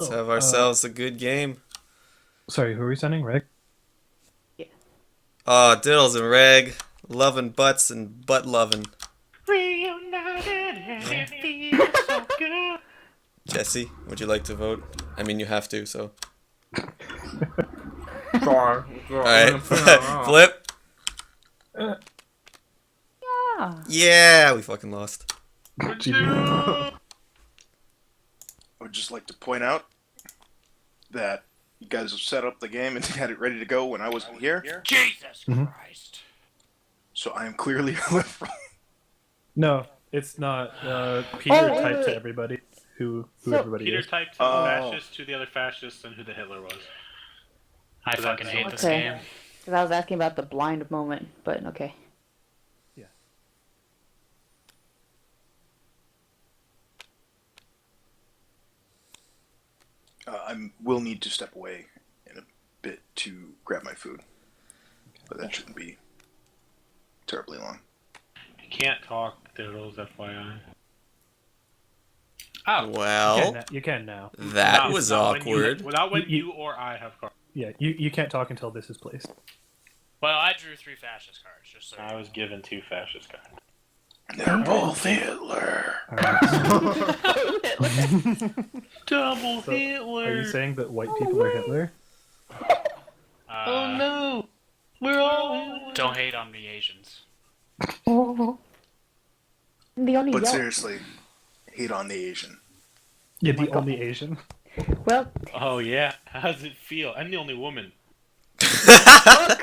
Let's have ourselves a good game. Sorry, who are we sending? Reg? Diddles and Reg, loving butts and butt loving. Reunited and it feels so good. Jesse, would you like to vote? I mean, you have to, so. Sorry. Alright, Flip. Yeah. Yeah, we fucking lost. I would just like to point out that you guys have set up the game and had it ready to go when I wasn't here. Jesus Christ. So I am clearly liberal. No, it's not. Peter typed to everybody who everybody Peter is. typed to the fascists, to the other fascists, and who the Hitler was. I fucking hate this Okay. game. Because I was asking about the blind moment, but okay. I will need to step away in a bit to grab my food. But that shouldn't be terribly long. You can't talk, Diddles, FYI. Oh, Well, You can now. that Not- was not when you- awkward. Without when You- you or I have cards. Yeah, you can't talk until this is placed. well, I drew 3 fascist cards, just so. I was given 2 fascist cards. They're both Hitler. Double So, Hitler! Are you saying that white people are Hitler? Oh no! We're all Hitler! Don't hate on the Asians. Oh. The only But yelp. seriously, hate on the Asian. Yeah, my the God. only Asian. Well, Oh yeah, how does it feel? I'm the only woman. fuck.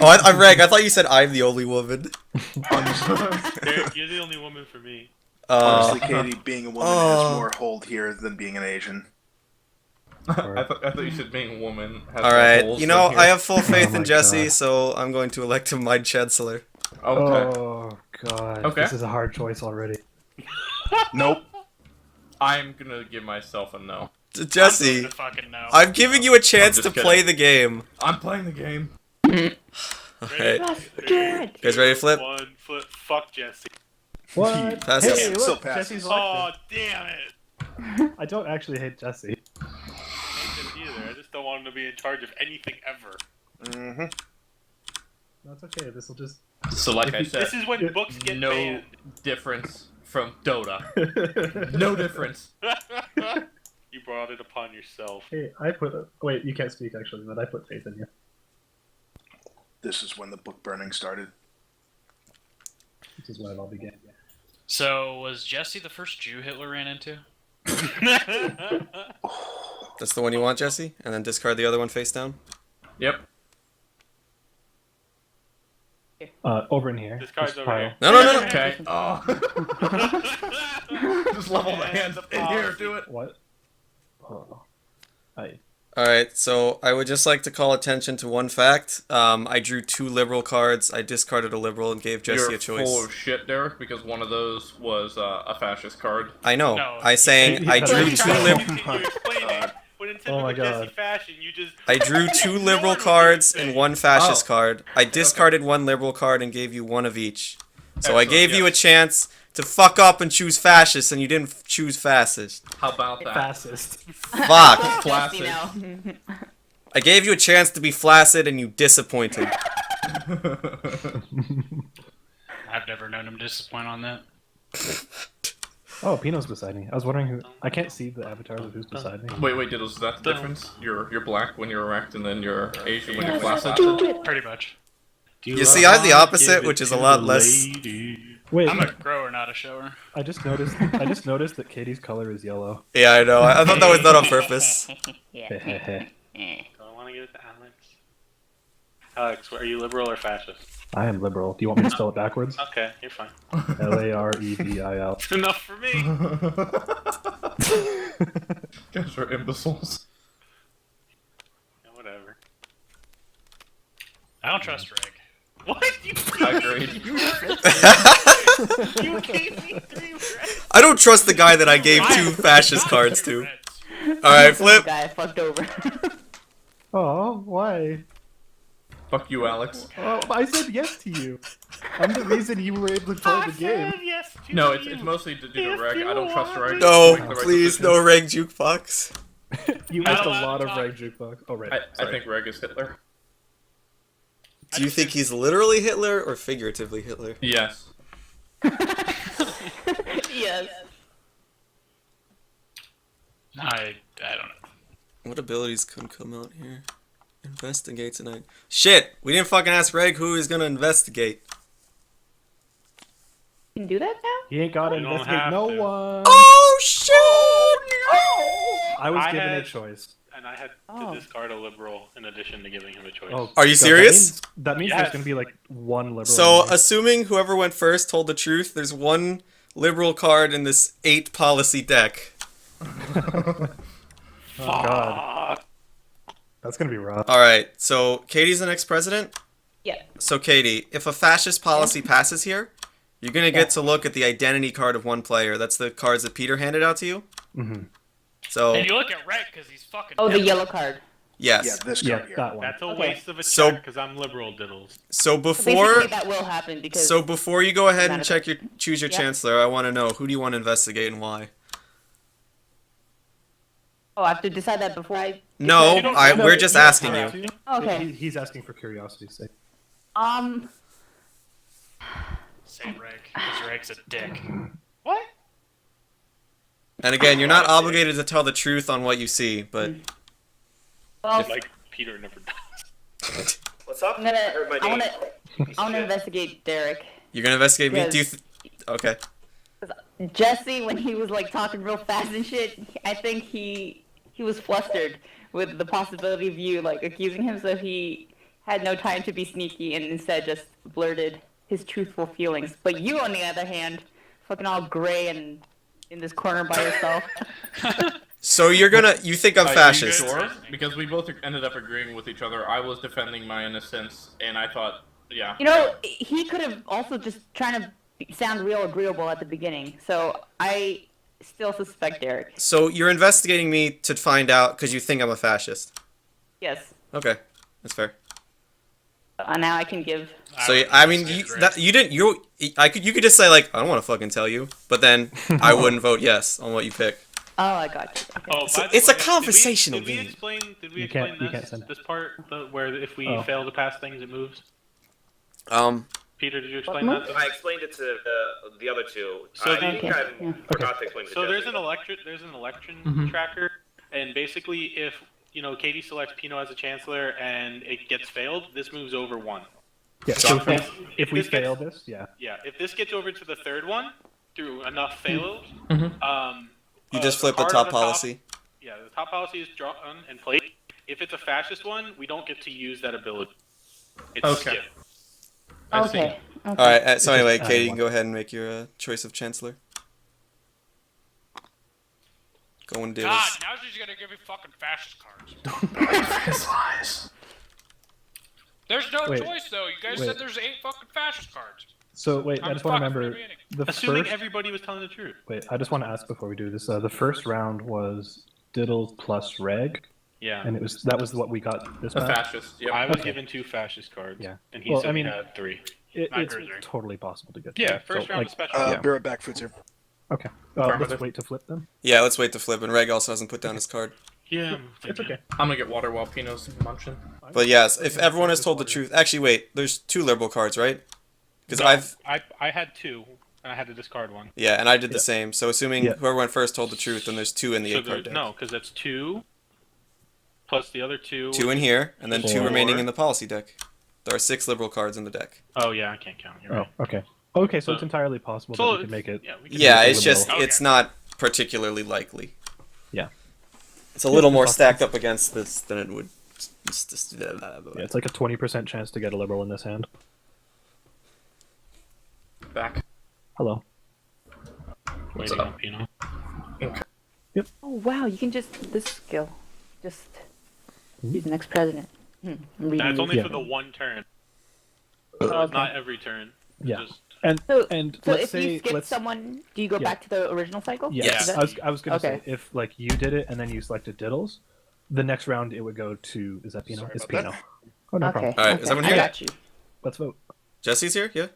Oh, Reg, I thought you said I'm the only woman. You're the only woman for me. Honestly, Katie, being a woman has more hold here than being an Asian. I thought you said being a woman has Alright, holes you know, in I here. have full faith Oh my in Jesse, God. so I'm going to elect him my chancellor. Okay. Oh god, Okay. this is a hard choice already. Nope. I'm gonna give myself a no. Jesse, I fucking know. I'm giving you a chance I'm to just play kidding. the game. I'm playing the game. Alright. That's good. You guys ready to flip? One foot. Fuck Jesse. What? Pass Hey, it. Still look, passes. Jesse's Oh elected. damn it! I don't actually hate Jesse. I hate this either. I just don't want him to be in charge of anything ever. Mm-hmm. That's okay. This will just. So like I said, This is when books get no banned. difference from Dota. No difference. You brought it upon yourself. Hey, I put. Wait, you can't speak actually, but I put faith in you. This is when the book burning started. This is when it all began. So, was Jesse the first Jew Hitler ran into? That's the one you want, Jesse? And then discard the other one face down? Yep. Over in here. This card's this over pile. here. No. Okay. Oh. Just level my hands up in here. Do it. What? Oh. Alright, so I would just like to call attention to one fact. I drew 2 liberal cards, I discarded a liberal and gave Jesse You're a choice. full of shit, Derek, because one of those was a fascist card. I know. No, I saying I you- drew you- 2 You're liberal. explaining when in Oh my typical Jesse God. fashion, you just. I drew 2 liberal cards and 1 fascist card. I discarded 1 liberal card and gave you 1 of each. So I Excellent, gave you a yes. chance to fuck up and choose fascist, and you didn't choose fascist. How about that? Fascist. Fuck. Flaccid. Jesse now. I gave you a chance to be flaccid, and you disappointed. I've never known him disappoint on that. Oh, Pino's beside me. I was wondering who. I can't see the avatars of who's beside me. Wait, Diddles, is that the difference? You're black when you're erect, and then you're Asian when you're Yes, flaccid? do it. Pretty much. You see, I'm the opposite, which is a lot less. Wait, I'm a grower, not a shower. I just noticed. I just noticed that Katie's color is yellow. Yeah, I know. I thought that was done on purpose. Yeah. Hehehe. Do I want to give it to Alex? Alex, are you liberal or fascist? I am liberal. Do you want me to spell it backwards? Okay, you're fine. Larevill. Enough for me. Guys are imbeciles. Yeah, whatever. I don't trust Reg. What? You High grade. you gave me 3 reds. I don't trust the guy that I gave 2 fascist cards to. Alright, flip. The guy I fucked over. Oh, why? Fuck you, Alex. Oh, I said yes to you. I'm the reason you were able to play I the game. said yes to No, you. it's mostly due to If Reg. you I don't trust want Reg. to- No, Make the right please, decision. no Reg Jukebox. You Not missed a allowed lot to of talk. Reg Jukebox. Oh, right. I Sorry. think Reg is Hitler. Do you think he's literally Hitler or figuratively Hitler? Yes. Yes. I don't know. What abilities could come out here? Investigate tonight. Shit! We didn't fucking ask Reg who he's gonna investigate. You can do that now? He ain't got to You don't investigate have no to. one. Oh shit! I was I given a had- choice. And I had Oh. to discard a liberal in addition to giving him a choice. Oh, Are you God, serious? That means Yes. there's gonna be like one liberal. So, in there. assuming whoever went first told the truth, there's one liberal card in this 8 policy deck. Oh, God, that's gonna be rough. Alright, so Katie's the next president? Yeah. So, Katie, if a fascist policy passes here, you're gonna get to look at the identity card of one player. That's the cards that Peter handed out to you. Mm-hmm. So, And you look at Reg because he's fucking. Oh, the Hitler. yellow card. yes. Yeah, this Yeah, card here. that one. That's a Okay. waste of a So- check because I'm liberal diddles. So Basically, before, that will happen because. so before you go ahead and Not a- check your choose your Yeah. chancellor, I want to know who do you want to investigate and why. Oh, I have to decide that before I. No, You don't- we're just asking you. Okay. He's asking for curiosity's sake. Say Reg, because Reg's a dick. What? And again, you're not obligated to tell the truth on what you see, but Well, Like Peter never does. What's up? I'm gonna. Heard my I name. wanna investigate Derek. you're gonna investigate me. Do you? Yes. Okay. Jesse, when he was like talking real fast and shit, I think he was flustered with the possibility of you like accusing him, so he had no time to be sneaky and instead just blurted his truthful feelings. But you, on the other hand, fucking all gray and in this corner by yourself. So you think I'm Are you fascist? sure? Because we both ended up agreeing with each other. I was defending my innocence, and I thought, yeah. You know, he could have also just trying to sound real agreeable at the beginning. So I still suspect Derek. So you're investigating me to find out because you think I'm a fascist. Yes. Okay, that's fair. Now I can give. So would I mean, investigate you, Reg. that, you didn't. You could just say like, I don't want to fucking tell you, but then I wouldn't vote yes on what you pick. Oh, I got you. Okay. Oh, So by the it's a way, conversational did we game. explain? Did we You explain can't- you can't this? send it. This part where if we Oh. fail to pass things, it moves. Peter, did you explain What that? I explained it to the other two. So I the- think Okay, I yeah. forgot to explain it to So there's Jesse. an election Mhm. tracker, and basically, if Katie selects Pino as a chancellor and it gets failed, this moves over one. Yeah. So Okay. if we this gets- fail this, yeah. Yeah, if this gets over to the third one through enough fails, Mhm. You just flip the card top on policy. Yeah, the top policy is drawn and played. If it's a fascist one, we don't get to use that ability. It's Okay. skip. I see. Okay. All right. So anyway, just Katie, you one. can go ahead and make your choice of chancellor. Go and do God, this. now she's gonna give me fucking fascist cards. His lies. There's no Wait. choice though. You guys Wait. said there's 8 fucking fascist cards. So wait, I I'm just want to fucking remember remaining. the Assuming first. everybody was telling the truth. Wait, I just want to ask before we do this. The first round was Diddle plus Reg, Yeah. and that was what we got this A map. fascist. Yep. I was Okay. given 2 fascist cards. Yeah. And he Well, said I mean- he had 3. It's Cruiser. totally possible to get. Yeah, that. first So, round like, special. Yeah. Be right back, Foods here. Okay. Affirmative. Let's wait to flip them. Yeah, let's wait to flip. And Reg also hasn't put down his card. Yeah. It's okay. I'm gonna get water while Pino's munching. But yes, if everyone has told the truth. Actually, wait. There's 2 liberal cards, right? Because I had 2, and I had to discard one. yeah, and I did the Yeah. same. So assuming Yeah. whoever went first told the truth, then there's 2 in the So 8 card there's, deck. no, because that's 2 plus the other 2. 2 in here, and then 2 Four. remaining in the policy deck. There are 6 liberal cards in the deck. Oh yeah, I can't count. You're Oh, right. okay. Okay, so So- it's entirely possible So that we could it's- make it. Yeah, we can Yeah, make it it's just liberal. it's not particularly likely. Yeah. It's a little more Possible. stacked up against this than it would. Yeah, it's like a 20% chance to get a liberal in this hand. Back. Hello. waiting on Pino. Oh wow, you can just this skill, just use the next president. I'm reading That's these. only Yeah. for the one turn. Oh, So it's okay. not every turn. Yeah. Just, And So, and so let's if say you skip let's. someone, do you go Yeah. back to the original cycle? Yeah, Yes. Is that- I was gonna Okay. say if like you did it and then you selected Diddles, the next round it would go to is that Pino? Sorry It's about Pino. Oh no okay. problem. All right, okay. is everyone I here? got you. Let's vote. Jesse's here, yeah.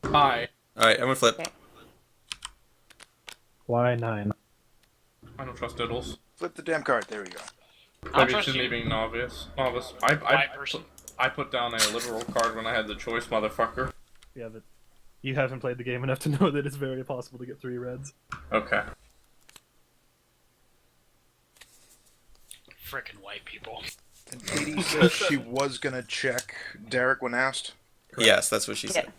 Hi. All right, everyone flip. Okay. Why 9? I don't trust Diddles. Flip the damn card. There we go. Maybe trust to me you. being novice. White person. I put down a liberal card when I had the choice, motherfucker. Yeah, but you haven't played the game enough to know that it's very possible to get 3 reds. Okay. Frickin' white people. And Katie said she was gonna check Derek when asked. Yes, that's what she Yeah. said.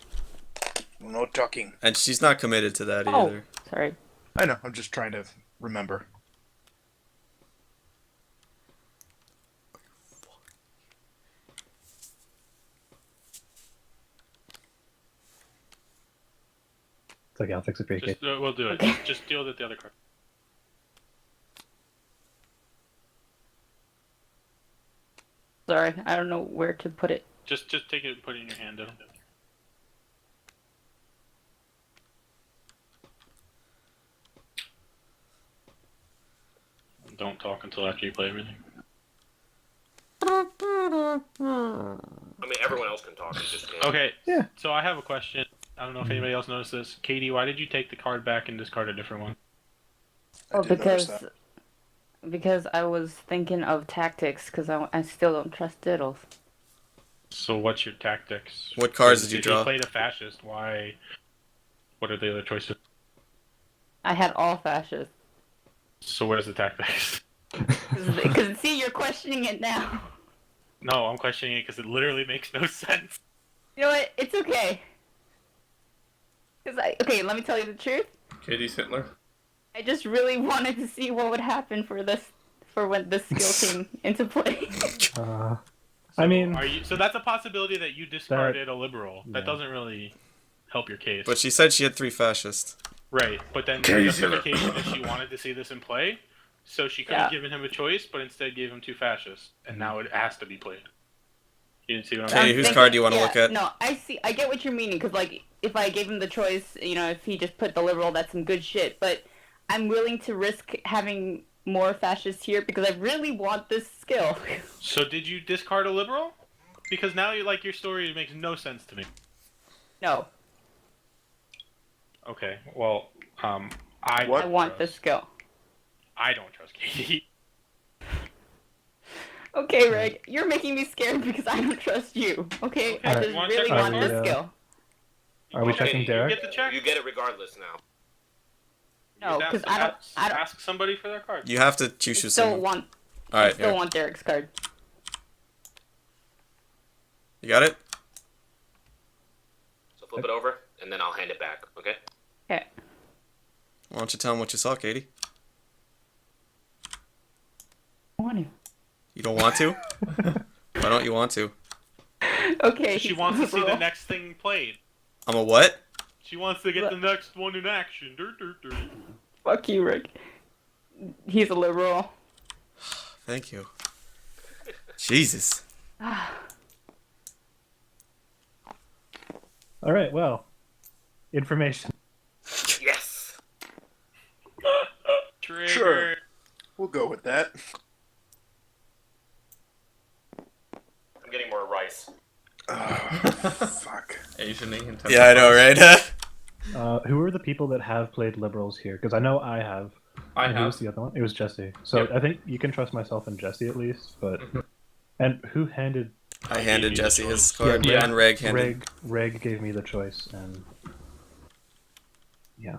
No talking. And she's not committed to that Oh, either. sorry. I know. I'm just trying to remember. It's like, I'll fix it for you, Kate. Just, we'll do it. Okay. Just deal with the other card. Sorry, I don't know where to put it. Just take it and put it in your hand. Though. Don't talk until after you play everything. I mean, everyone else can talk. It's just him. Okay. Yeah. So I have a question. I don't know if anybody else noticed this. Katie, why did you take the card back and discard a different one? I Oh, did notice because that. because I was thinking of tactics. Because I still don't trust Diddles. So what's your tactics? What cards did you If draw? you played a fascist, why? What are the other choices? I had all fascists. So where's the tactics? Because see, you're questioning it now. No, I'm questioning it because it literally makes no sense. You know what? It's okay. Okay, let me tell you the truth. Katie's Hitler. I just really wanted to see what would happen for when this skill came into play. I mean, Are you? So that's a possibility that you discarded a liberal. That yeah. doesn't really help your case. But she said she had 3 fascists. Right, but then the Katie's justification is she wanted to see this in play, so she could have Yeah. given him a choice, but instead gave him 2 fascists, and now it has to be played. You didn't see what I'm Katie, saying? whose card do you wanna look at? No, I see. I get what you're meaning. Because like, if I gave him the choice, if he just put the liberal, that's some good shit. But I'm willing to risk having more fascists here because I really want this skill. So did you discard a liberal? Because now your story makes no sense to me. No, Okay, well, I What? I want this skill. I don't trust Katie. Okay, Reg, you're making me scared because I don't trust you. Okay, I Okay, just wanna really check want my this card? skill. Are we Okay, checking you Derek? get the check. You get it regardless now. No, Just because I don't. ask somebody for their card. You have to I choose still someone. want. I Alright, still here. want Derek's card. You got it? So flip it over, and then I'll hand it back. Okay. Okay. Why don't you tell him what you saw, Katie? I want You don't want to? Why don't you want to? to. Okay. She he's wants to see the liberal. next thing played. I'm a what? She wants to get the next one in action. Dur, dur, dur. Fuck you, Rick. He's a liberal. Thank you. Jesus. All right, well, information. Yes. Trigger. Sure. We'll go with that. I'm getting more rice. Fuck. Asianing and Yeah, I know, right? Who are the people that have played liberals here? Because I know I have. I And who was have. the other one? It was Jesse. So Yep. I think you can trust myself and Jesse at least. But and who handed? I handed gave you the Jesse his choice. card, Yeah. and Reg handed. Reg gave me the choice, and yeah,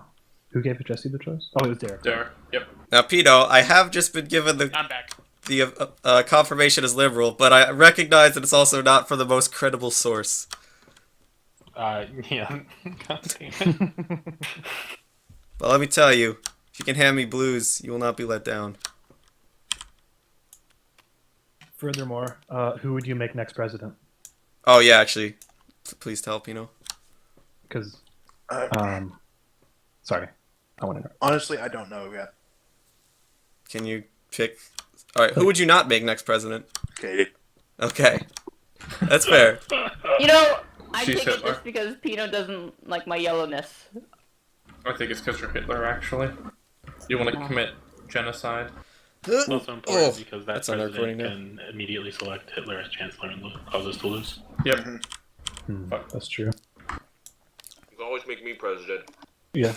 who gave Jesse the choice? Oh, it was Derek. Derek. Yep. Now, Pino, I have just been given I'm back. the confirmation as liberal, but I recognize that it's also not from the most credible source. Yeah. God damn it. But let me tell you, if you can hand me blues, you will not be let down. Furthermore, who would you make next president? Oh yeah, actually, please tell Pino. Because, Uh, sorry, I want to know. honestly, I don't know yet. Can you pick? All right, who would you not make next president? Katie. Okay, that's fair. I She's take it Hitler. just because Pino doesn't like my yellowness. I think it's because you're Hitler, actually. You want to commit genocide? It's also important Oh, because that that's on our recording president now. can immediately select Hitler as chancellor and cause us to lose. Yep. That's true. You can always make me president. Yeah.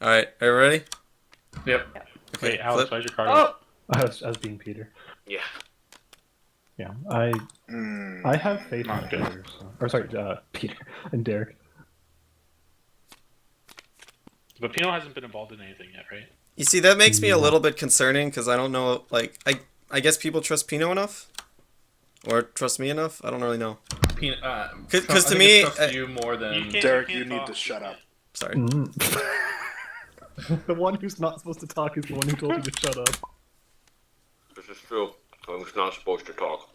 All right, are you ready? Yep. Okay, Wait, Alex, flip. why's your card? Oh, I was being Peter. Yeah. Yeah, Mm. I have faith in Not good. Peter. So, or sorry, Peter and Derek. But Pino hasn't been involved in anything yet, right? You see, that makes me a No. little bit concerning because I don't know. Like, I guess people trust Pino enough, or trust me enough. I don't really know. 'Cause to I think me, it trusts you more than Derek, you you can't need talk. to shut up. Sorry. The one who's not supposed to talk is the one who told you to shut up. This is true. I'm just not supposed to talk.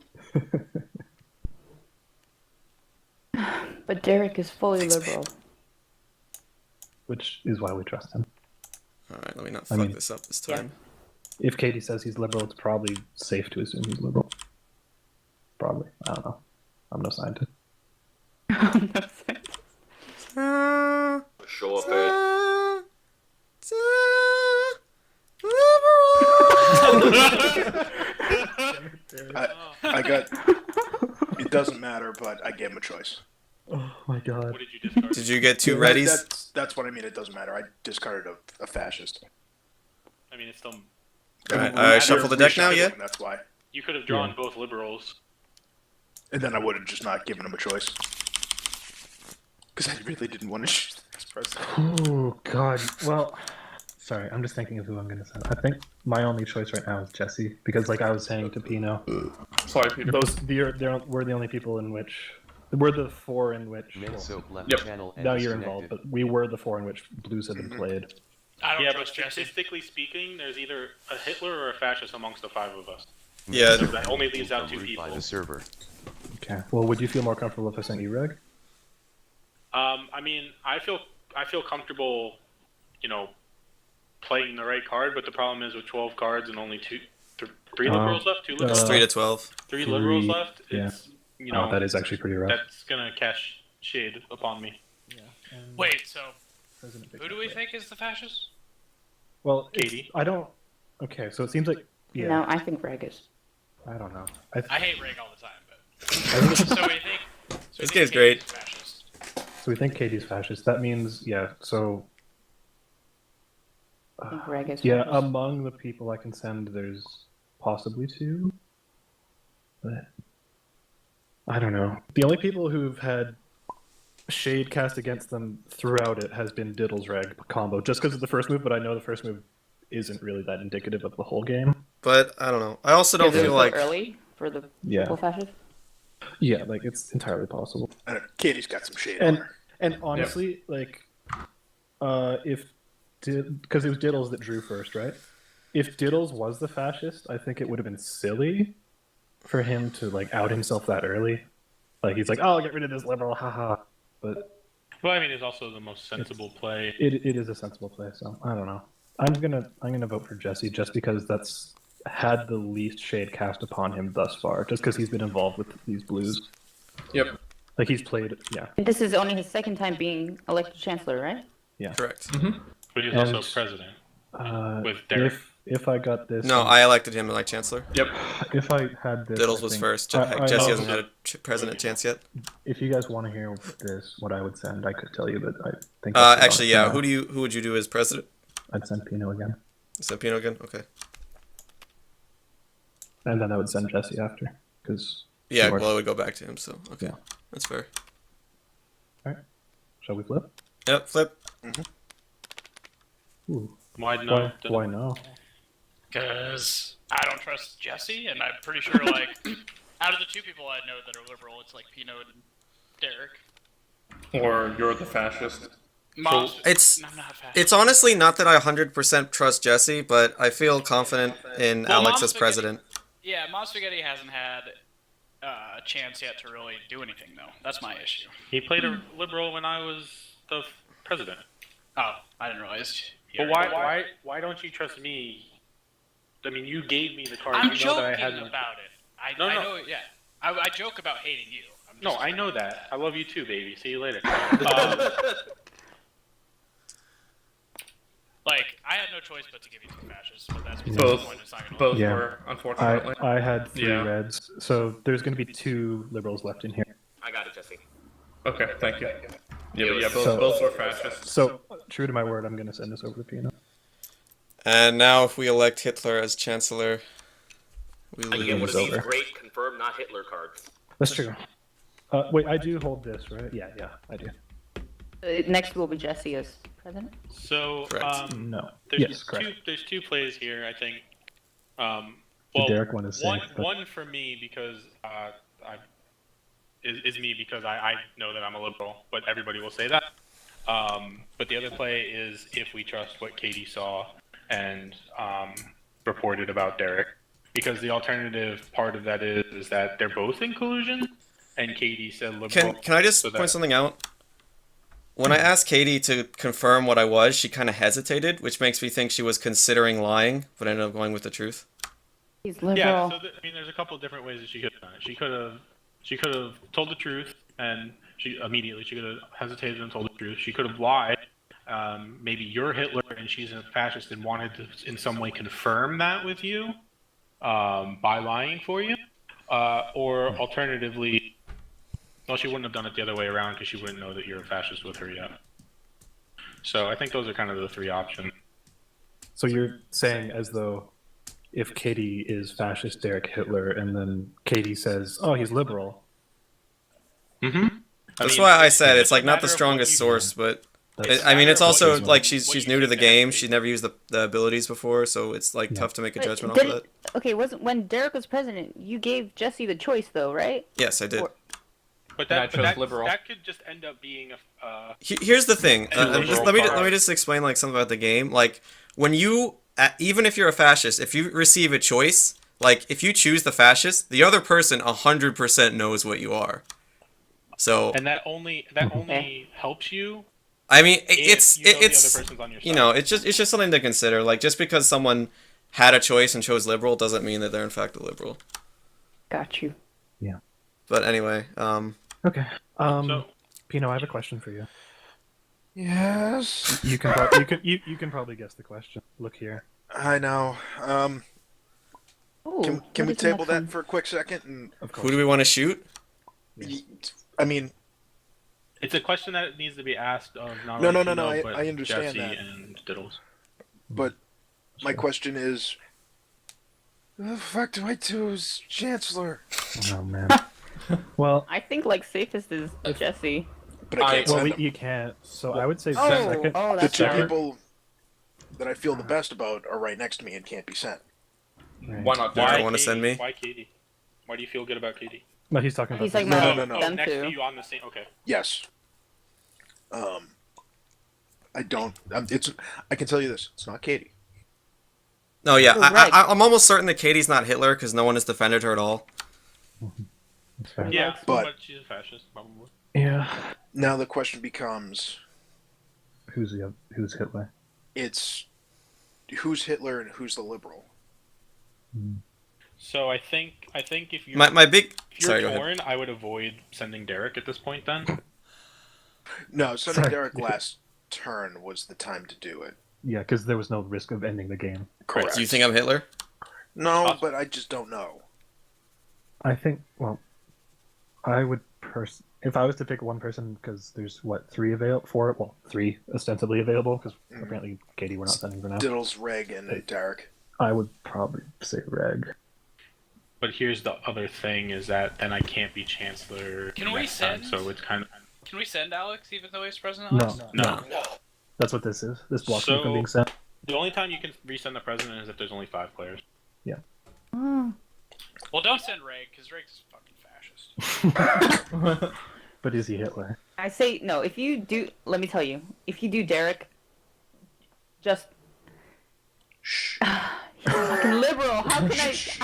But Derek is fully Thanks, liberal. Which is why we trust him. All right, let me not I fuck mean- this up this Yeah. time. If Katie says he's liberal, it's probably safe to assume he's liberal. Probably. I don't know. I'm no scientist. Show of faith. I got. It doesn't matter, but I gave him a choice. Oh my god. What did you discard? Did you get two That- readies? That's what I mean. It doesn't matter. I discarded a fascist. I mean, it's still. Alright, We shuffle the deck now, reshuffled yeah? him, That's why. You could have drawn both liberals. And then I would have just not given him a choice. Because I really didn't want to shoot this person. Oh god. Well, sorry. I'm just thinking of who I'm gonna send. I think my only choice right now is Jesse because, like I was saying to Pino, Sorry, Peter. we're the only people in which we're the four in which. Minsoap left Yep. channel and Now you're disconnected. involved, but we were the four in which blues have been played. I don't Yeah, but trust Jesse. statistically speaking, there's either a Hitler or a fascist amongst the five of us. Yeah. So that only leaves out two Removed by people. the server. Okay. Well, would you feel more comfortable if I sent you Reg? I mean, I feel comfortable, you know, playing the right card. But the problem is with 12 cards and only three liberals left, two It's liberals, 3 to 12. three liberals three, left. yeah. It's you know that is actually pretty rough. that's gonna cast shade upon me. Wait, so who do we think is the fascist? Well, Katie? I don't. Okay, so it seems like yeah. No, I think Reg is. I don't know. I hate Rig all the time, but I think- so we think. So This we think game's great. Katie's fascist. so we think Katie's fascist. That means yeah. So I think Reg is. yeah, fascist. among the people I can send, there's possibly two. But I don't know. The only people who've had shade cast against them throughout it has been Diddle's Reg combo, just because of the first move. But I know the first move isn't really that indicative of the whole game. But I don't know. I also don't Is it feel so like. early for the Yeah. triple fascist. Yeah, like it's entirely possible. I don't know, Katie's got some shade on And her. and honestly, like, if because it was Diddles that drew first, right? If Diddles was the fascist, I think it would have been silly for him to like out himself that early. Like he's like, "Oh, I'll get rid of this liberal, haha." But Well, I mean, it's also the most sensible play. it is a sensible play, so I don't know. I'm gonna vote for Jesse just because that's had the least shade cast upon him thus far, just because he's been involved with these blues. Yep. Like he's played, yeah. And this is only his second time being elected chancellor, right? Correct. But he's And- also president. With If Derek. if I got this, No, I elected him like Chancellor. Yep. if I had this, Diddles I was think- first. I Jesse know. hasn't had a president chance yet. If you guys want to hear this, what I would send, I could tell you, but I think. that's the Actually, yeah. wrong Pino. Who would you do as president? I'd send Pino again, Pino again? Okay. and then I would send Jesse after, because. Yeah, Sure. well, it would go back to him, so okay. Yeah. That's fair. Shall we flip? Yep, flip. Ooh, Why no? why no? Because I don't trust Jesse, and I'm pretty sure, like, out of the two people I know that are liberal, it's like Pino and Derek. Or you're the fascist. Mom's, It's I'm not a fascist. it's honestly not that I 100% trust Jesse, but I feel confident in Well, Alex Mom's as president. Yeah, Mom Spaghetti hasn't had a chance yet to really do anything, though. That's my issue. He played a liberal when I was the president. Oh, I didn't realize. he But already- why don't you trust me? I mean, you gave me the card. I'm you know that I joking had no. about it. I No, I no. know, yeah. I joke about hating you. I'm No, just- I know that. I love you too, baby. See you later. Like, I had no choice but to give you two fascists, but that's beside Both. the point. It's not gonna Both Yeah. were, unfortunately. I had 3 Yeah. reds, so there's going to be 2 liberals left in here. I got it, Jesse. Okay, thank you. Yeah, but yeah, So- both were fascists. So true to my word, I'm going to send this over to Pino. And now if we elect Hitler as chancellor, We I can get one lose. of these over. great confirmed not Hitler cards. That's true. Wait, I do hold this, right? Yeah, I do. Next will be Jesse as president. So Correct. No. there's Yes, correct. there's two plays here. I think. The Well, Derek one is safe. but- one for me because is me because I know that I'm a liberal, but everybody will say that. But the other play is if we trust what Katie saw and reported about Derek, because the alternative part of that is that they're both in collusion, and Katie said liberal. Can I just so that- point something out? When I asked Katie to confirm what I was, she kind of hesitated, which makes me think she was considering lying, but ended up going with the truth. He's liberal. Yeah, so I mean, there's a couple of different ways that she could have done it. She could have told the truth, and she could have hesitated and told the truth. She could have lied. Maybe you're Hitler and she's a fascist and wanted to in some way confirm that with you by lying for you, or alternatively, well, she wouldn't have done it the other way around because she wouldn't know that you're a fascist with her yet. So I think those are kind of the three options. So you're saying as though if Katie is fascist Derek Hitler, and then Katie says, "Oh, he's liberal." Mm-hmm. That's why I said it's like not the strongest source, but That's, I mean it's matter also what you- like what she's you new to think the game. Derek She's never used the abilities before, so it's like Yeah. tough to make a But judgment off of didn't- that. Okay, wasn't when Derek was president, you gave Jesse the choice though, right? Yes, I did. Or- But And I that, chose but liberal. that could just end up being a. Here's the thing. Liberal Let me card. just explain like something about the game. Like when you even if you're a fascist, if you receive a choice, like if you choose the fascist, the other person 100% knows what you are. So And that only helps you. I mean, If it's you know the it's other person's on your you side. know it's just something to consider. Like just because someone had a choice and chose liberal doesn't mean that they're in fact a liberal. Got you. But anyway, okay. So Pino, I have a question for you. Yes, You can you can probably guess the question. Look here. I know. Ooh, Can what we is the table next that one? for a quick second? And Of who course. do we want to shoot? I mean, it's a question that needs to be asked of not No, only no, Tino, I but understand Jesse that. and Diddles. but my question is, who the fuck do I do as Chancellor? Oh man. Well, I think like safest is Jesse. But I can't well, send them. you can't. So I would say Oh, second. oh, The that's two fair. people that I feel the best about are right next to me and can't be sent. Right. Why not Why? Derek? wanna send me? Why Katie? Why do you feel good about Katie? No, he's talking about. He's like this. my No, no, no. them next two. to you on the same. Okay. Yes. I don't. I can tell you this. It's not Katie. No, yeah, Oh, right. I'm almost certain that Katie's not Hitler because no one has defended her at all. That's fair. Yeah, But- but she's a fascist, probably. Yeah. Now the question becomes: Who's Hitler? it's who's Hitler and who's the liberal? So I think if you're My big if you're sorry, go ahead. torn, I would avoid sending Derek at this point. Then No, sending Sorry. Derek last turn was the time to do it. Yeah, because there was no risk of ending the game. Correct. Do you think I'm Hitler? No, Possible. but I just don't know. I think. Well, I would if I was to pick one person, because there's three ostensibly available, because apparently Katie we're not sending for now. Diddles, Reg, and Derek. I would probably say Reg. But here's the other thing: is that then I can't be chancellor. Can we next time, send? So it's kind of Can we send Alex even though he's president? No, Alex? no. That's what this is. This block So- token being sent. The only time you can resend the president is if there's only 5 players. Oh. Well, don't send Reg because Reg's fucking fascist. But is he Hitler? I say no. If you do, let me tell you. If you do Derek, just Shh. he's fucking liberal. How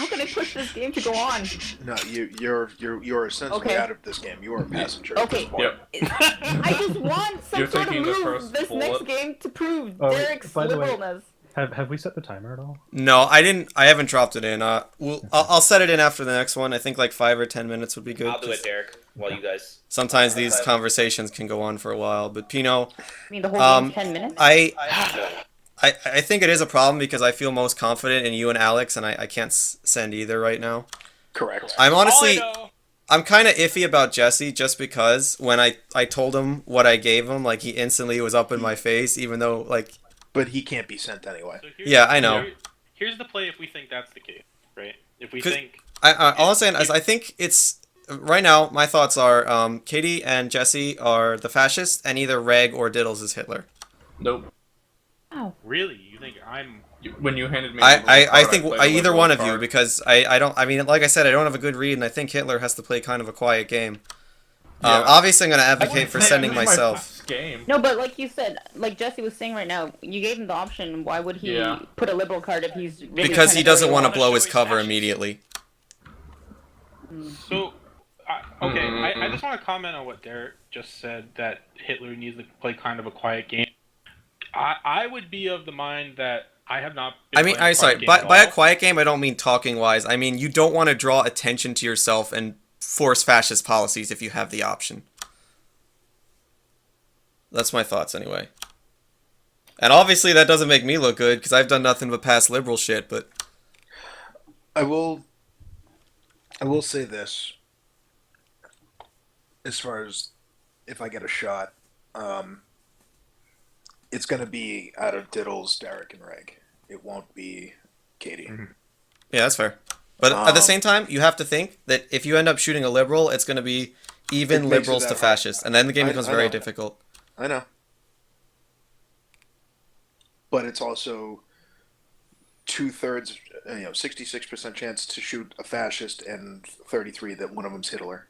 can I push this game to go on? No, you're essentially Okay. out of this game. You are a passenger. At Okay. this point. Yep. I just want some You're sort of taking the move first this bullet. next game to prove Oh, wait, Derek's by the way- liberalness. Have we set the timer at all? No, I didn't. I haven't dropped it in. I'll set it in after the next one. I think like 5 or 10 minutes would be good. I'll do it, 'cause Derek, while you guys. Sometimes these conversations can go on for a while. But Pino, I mean, the whole game's 10 minutes. I think it is a problem because I feel most confident in you and Alex, and I can't send either right now. Correct. I'm honestly, All I know- I'm kind of iffy about Jesse just because when I told him what I gave him, like he instantly was up in my face, even though like But he can't be sent anyway. So here's, Yeah, I know. Here's the play if we think that's the case. right? If we 'Cause- think all I'm saying is I think it's right now. My thoughts are Katie and Jesse are the fascists, and either Reg or Diddles is Hitler. Nope. Oh, really, you think I'm When you handed me, the liberal I card, think played the either liberal one of you card. because I don't. I mean, like I said, I don't have a good read, and I think Hitler has to play kind of a quiet game. Yeah. Obviously, I'm going to I advocate wouldn't for say sending this is my myself. best game. no, but like you said, like Jesse was saying right now, you gave him the option. Why would he Yeah. put a liberal card if he's really Because trying he to carry doesn't you want to on? blow show his he's cover fascist. immediately. so. Okay, I just want to comment on what Derek just said, that Hitler needs to play kind of a quiet game. I would be of the mind that I have not. Been I mean, playing a I'm sorry. quiet game By at a all. quiet game, I don't mean talking wise. I mean you don't want to draw attention to yourself and force fascist policies if you have the option. That's my thoughts anyway. And obviously that doesn't make me look good because I've done nothing but pass liberal shit. But I will say this. As far as if I get a shot, it's going to be out of Diddles, Derek, and Reg. It won't be Katie. yeah, that's fair. But at the Um, same time, you have to think that if you end up shooting a liberal, it's going to be even It makes it liberals that to hard. fascists, and then the game I becomes know. very difficult. I know. But it's also 2/3, 66% chance to shoot a fascist and 33 that one of them's Hitler.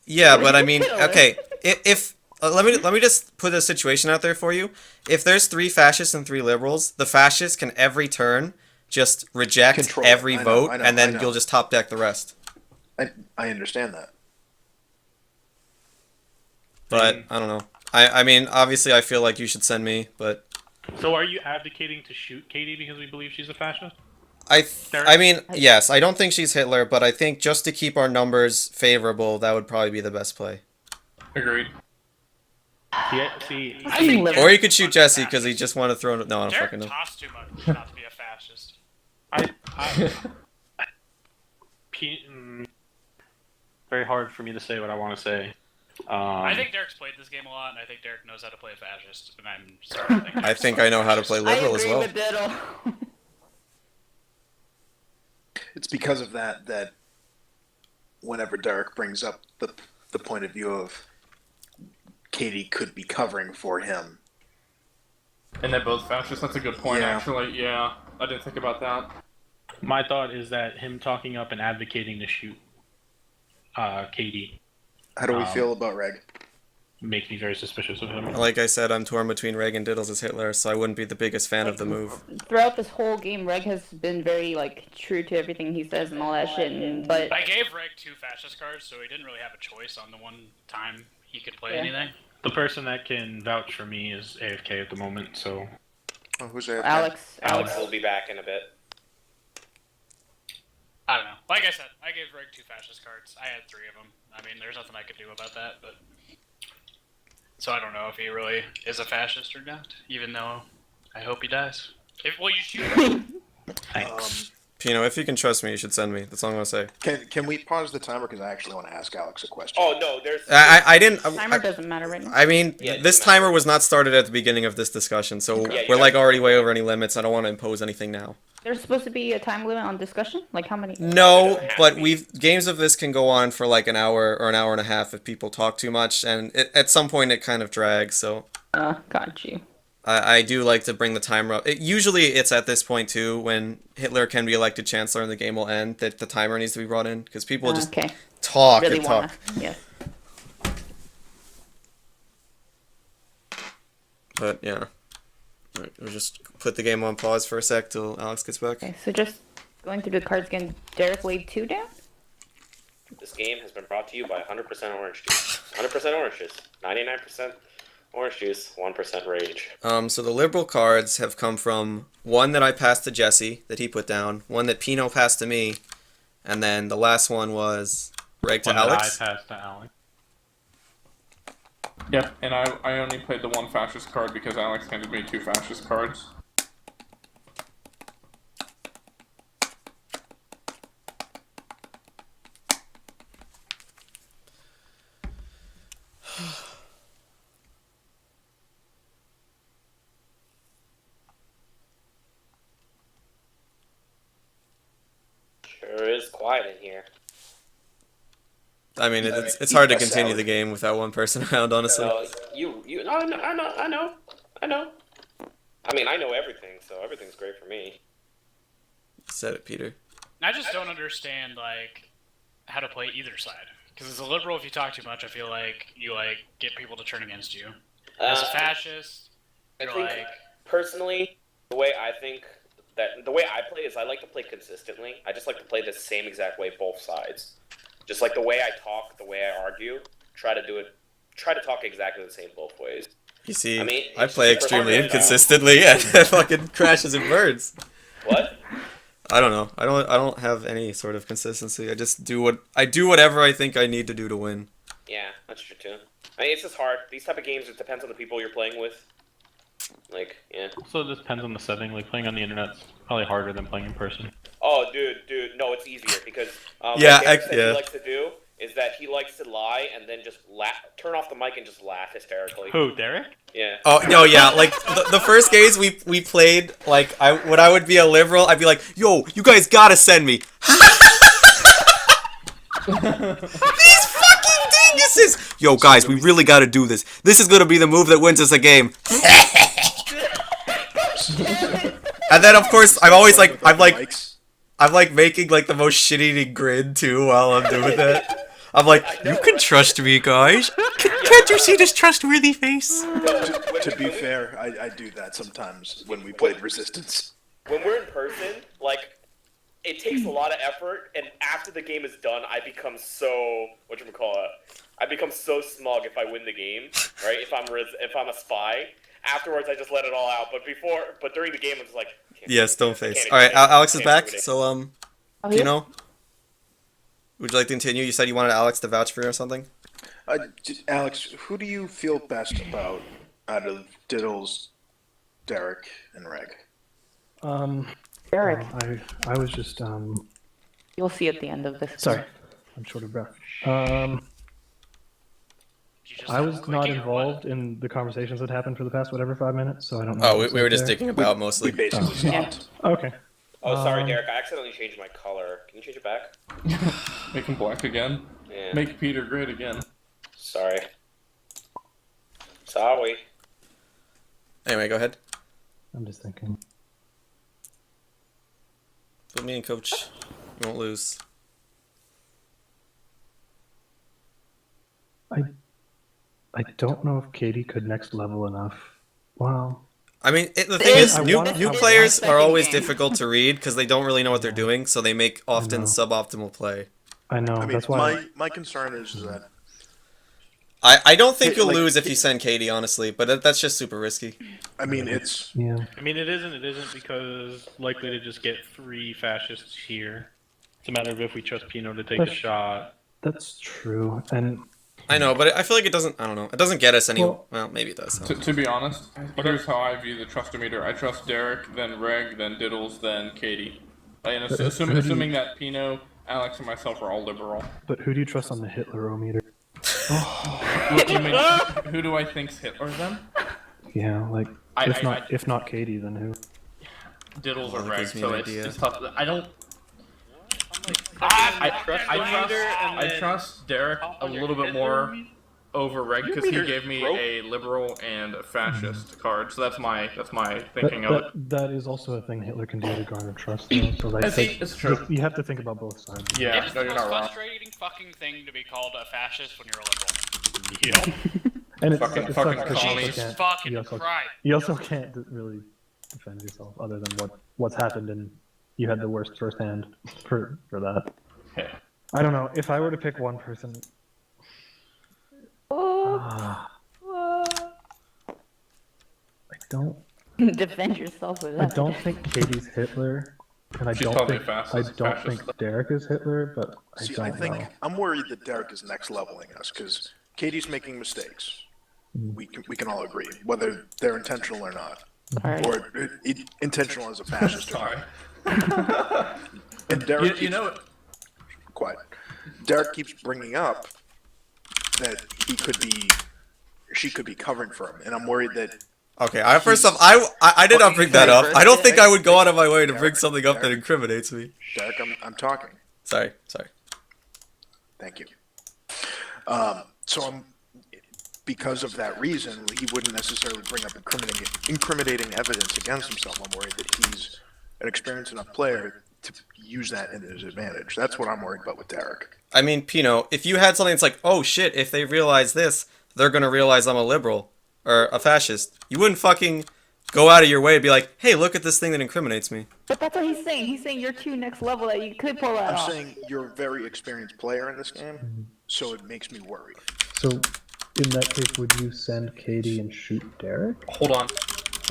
Yeah, but I mean, Hitler. okay, if let me just put a situation out there for you. If there's 3 fascists and 3 liberals, the fascists can every turn just reject Control it. every I know, vote, I know, and then I know. you'll just top deck the rest. I understand that. But I don't know. I mean, obviously, I feel like you should send me, but So are you advocating to shoot Katie because we believe she's a fascist? I mean, yes, I don't think she's Hitler, but I think just to keep our numbers favorable, that would probably be the best play. Agreed. See, I think Liberal. Or you Derek's could shoot a bunch of Jesse because he fascists. just wanted to throw. No, I don't Derek fucking know. talks too much not to be a fascist. Very hard for me to say what I want to say. I think Derek's played this game a lot, and I think Derek knows how to play a fascist. And I'm starting to think. I Derek's think a I know how to fascist. play I liberal agree as well. with Diddle. It's because of that whenever Derek brings up the point of view of Katie could be covering for him. And they're both fascists. That's a good point, Yeah. actually. Yeah, I didn't think about that. My thought is that him talking up and advocating to shoot Katie How do we feel about Reg? makes me very suspicious of him. Like I said, I'm torn between Reg and Diddles as Hitler, so I wouldn't be the biggest fan of the move. Throughout this whole game, Reg has been very like true to everything he says and all that shit. But I gave Reg 2 fascist cards, so he didn't really have a choice on the one time he could play Yeah. anything. The person that can vouch for me is AFK at the moment, so Oh, who's there? Alex, will be back in a bit. I don't know. Like I said, I gave Reg 2 fascist cards. I had 3 of them. I mean, there's nothing I could do about that, but. So I don't know if he really is a fascist or not, even though I hope he dies. Well, you shoot him. thanks. Pino, if you can trust me, you should send me. That's all I'm gonna say. Can we pause the timer because I actually want to ask Alex a question? Oh no, there's. I didn't. timer doesn't matter right now. I mean, Yeah, it this doesn't matter. timer was not started at the beginning of this discussion, so Yeah, you we're like guys- already way over any limits. I don't want to impose anything now. There's supposed to be a time limit on discussion. Like how many? No, have but to be. we've games of this can go on for like an hour or an hour and a half if people talk too much, and at some point it kind of drags. So Got you. I do like to bring the timer up. Usually it's at this point too when Hitler can be elected chancellor and the game will end that the timer needs to be brought in because people just Okay. talk Really and wanna. talk. Yes. But yeah, Alright, we'll just put the game on pause for a sec till Alex gets back. Okay. So just going through the cards again. Derek laid 2 down. This game has been brought to you by 100% orange juice. 100% orange juice. 99% orange juice. 1% rage. So the liberal cards have come from one that I passed to Jesse that he put down, one that Pino passed to me, and then the last one was Reg to One that Alex. I passed to Alex. Yeah, and I only played the 1 fascist card because Alex handed me 2 fascist cards. Sure is quiet in here. I mean, it's hard to continue the game without one person around, honestly. No, you. No, I know. I mean, I know everything, so everything's great for me. Said it, Peter. I just don't understand like how to play either side. Because as a liberal, if you talk too much, I feel like you like get people to turn against you. As a fascist, I you're think like, personally, the way I play is I like to play consistently. I just like to play the same exact way both sides. Just like the way I talk, the way I argue, try to talk exactly the same both ways. You see, I mean, I it's play just a extremely personal inconsistently and it fucking crashes and burns. What? I don't know. I don't have any sort of consistency. I just do whatever I think I need to do to win. Yeah, that's true too. I mean, it's just hard. These type of games, it depends on the people you're playing with. Like, yeah. So it depends on the setting. Like playing on the internet's probably harder than playing in person. Oh, dude, no, it's easier because Yeah, what Derek said yeah. he likes to do is that he likes to lie and then just turn off the mic and just laugh hysterically. Who, Derek? Yeah. Oh no, yeah. Like the first games we played, like when I would be a liberal, I'd be like, "Yo, you guys gotta send me." These fucking dinguses! Yo, guys, we really gotta do this. This is gonna be the move that wins us a game. And then, of course, I'm always like, I'm like making like the most shit-eating grin too while I'm doing that. I'm like, you can trust me, guys. Can't you see this trustworthy face? To be fair, I do that sometimes when we played Resistance. When we're in person, like, it takes a lot of effort, and after the game is done, I become so I become so smug if I win the game, right? If I'm a spy. Afterwards, I just let it all out. But during the game, I'm just like, Yeah, stone face. can't All right, intimidate. Alex is Can't back. intimidate. So Oh, you know, would you like to continue? You said you wanted Alex to vouch for you or something. Alex, who do you feel best about out of Diddles, Derek, and Reg? Derek, I was just you'll see at the end of this. sorry, I'm short of breath. you just I was look not like it or what? involved in the conversations that happened for the past 5 minutes, so I don't know. Oh, what's we were up just there. thinking about We mostly. basically Yeah. stopped. Okay. Oh, sorry, Um, Derek. I accidentally changed my color. Can you change it back? Make him black again. Yeah. Make Peter great again. Sorry. Sorry. Anyway, go ahead. I'm just thinking. Put me in, coach. You won't lose. I don't know if Katie could next level enough. Wow. I mean, the thing is, I new wanna- new I players wanna- are always Second game. difficult to read because they don't really know what they're doing, so they make often know. suboptimal play. I know. I mean, that's why. my concern is that I don't think you'll Like- lose if you send Katie, honestly, but that's just super risky. I mean it's Yeah. I mean, it isn't because likely to just get 3 fascists here. It's a matter of if we trust Pino to take the That's- shot. That's true. And I know, but I feel like it doesn't. I don't know. It doesn't get us any. Well- Well, maybe it does. To be honest, here's how I view the trustometer. I trust Derek, then Reg, then Diddles, then Katie. And But who do you- assuming that Pino, Alex, and myself are all liberal. but who do you trust on the Hitlerometer? What do you mean? Who do I think's Hitler then? Yeah, like I- if not Katie, then who? Diddles or that Reg. gives me So an it's, idea. it's tough. I don't. I I trust Derek a little bit more over Reg because he gave me a liberal and a fascist card. So that's my thinking of it. That is also a thing Hitler can do to garner trust. Though. So like, It's true. you have to think about both sides. Yeah, It's no, the you're most not wrong. frustrating fucking thing to be called a fascist when you're a liberal. And it's Fucking- it fucking sucks 'cause you also Jesus can't- fucking you also- Christ. You also can't really defend yourself other than what's happened, and you had the worst firsthand for that. Okay. I don't know. If I were to pick one person, I don't. Defend yourself with I that. don't think Katie's Hitler, and I She's don't probably think fascist- I don't fascist. think Derek is Hitler, but I see. don't I think know. I'm worried that Derek is next leveling us because Katie's making mistakes. We can all agree whether they're intentional or not, Alright. or intentional as a fascist. or Sorry. not. And Derek, You know, quiet. Derek keeps bringing up that she could be covering for him, and I'm worried that Okay. First off, I did not bring that up. I don't think I would go out of my way to bring something up that incriminates me. Derek, I'm talking. Sorry. Thank you. So I'm, because of that reason, he wouldn't necessarily bring up incriminating evidence against himself. I'm worried that he's an experienced enough player to use that in his advantage. That's what I'm worried about with Derek. I mean, Pino, if you had something that's like, oh shit, if they realize this, they're gonna realize I'm a liberal or a fascist, you wouldn't fucking go out of your way to be like, hey, look at this thing that incriminates me. But that's what he's saying. He's saying you're too next level that you could pull that I'm off. saying you're a very experienced player in this game, so it makes me worried. So, in that case, would you send Katie and shoot Derek? Hold on.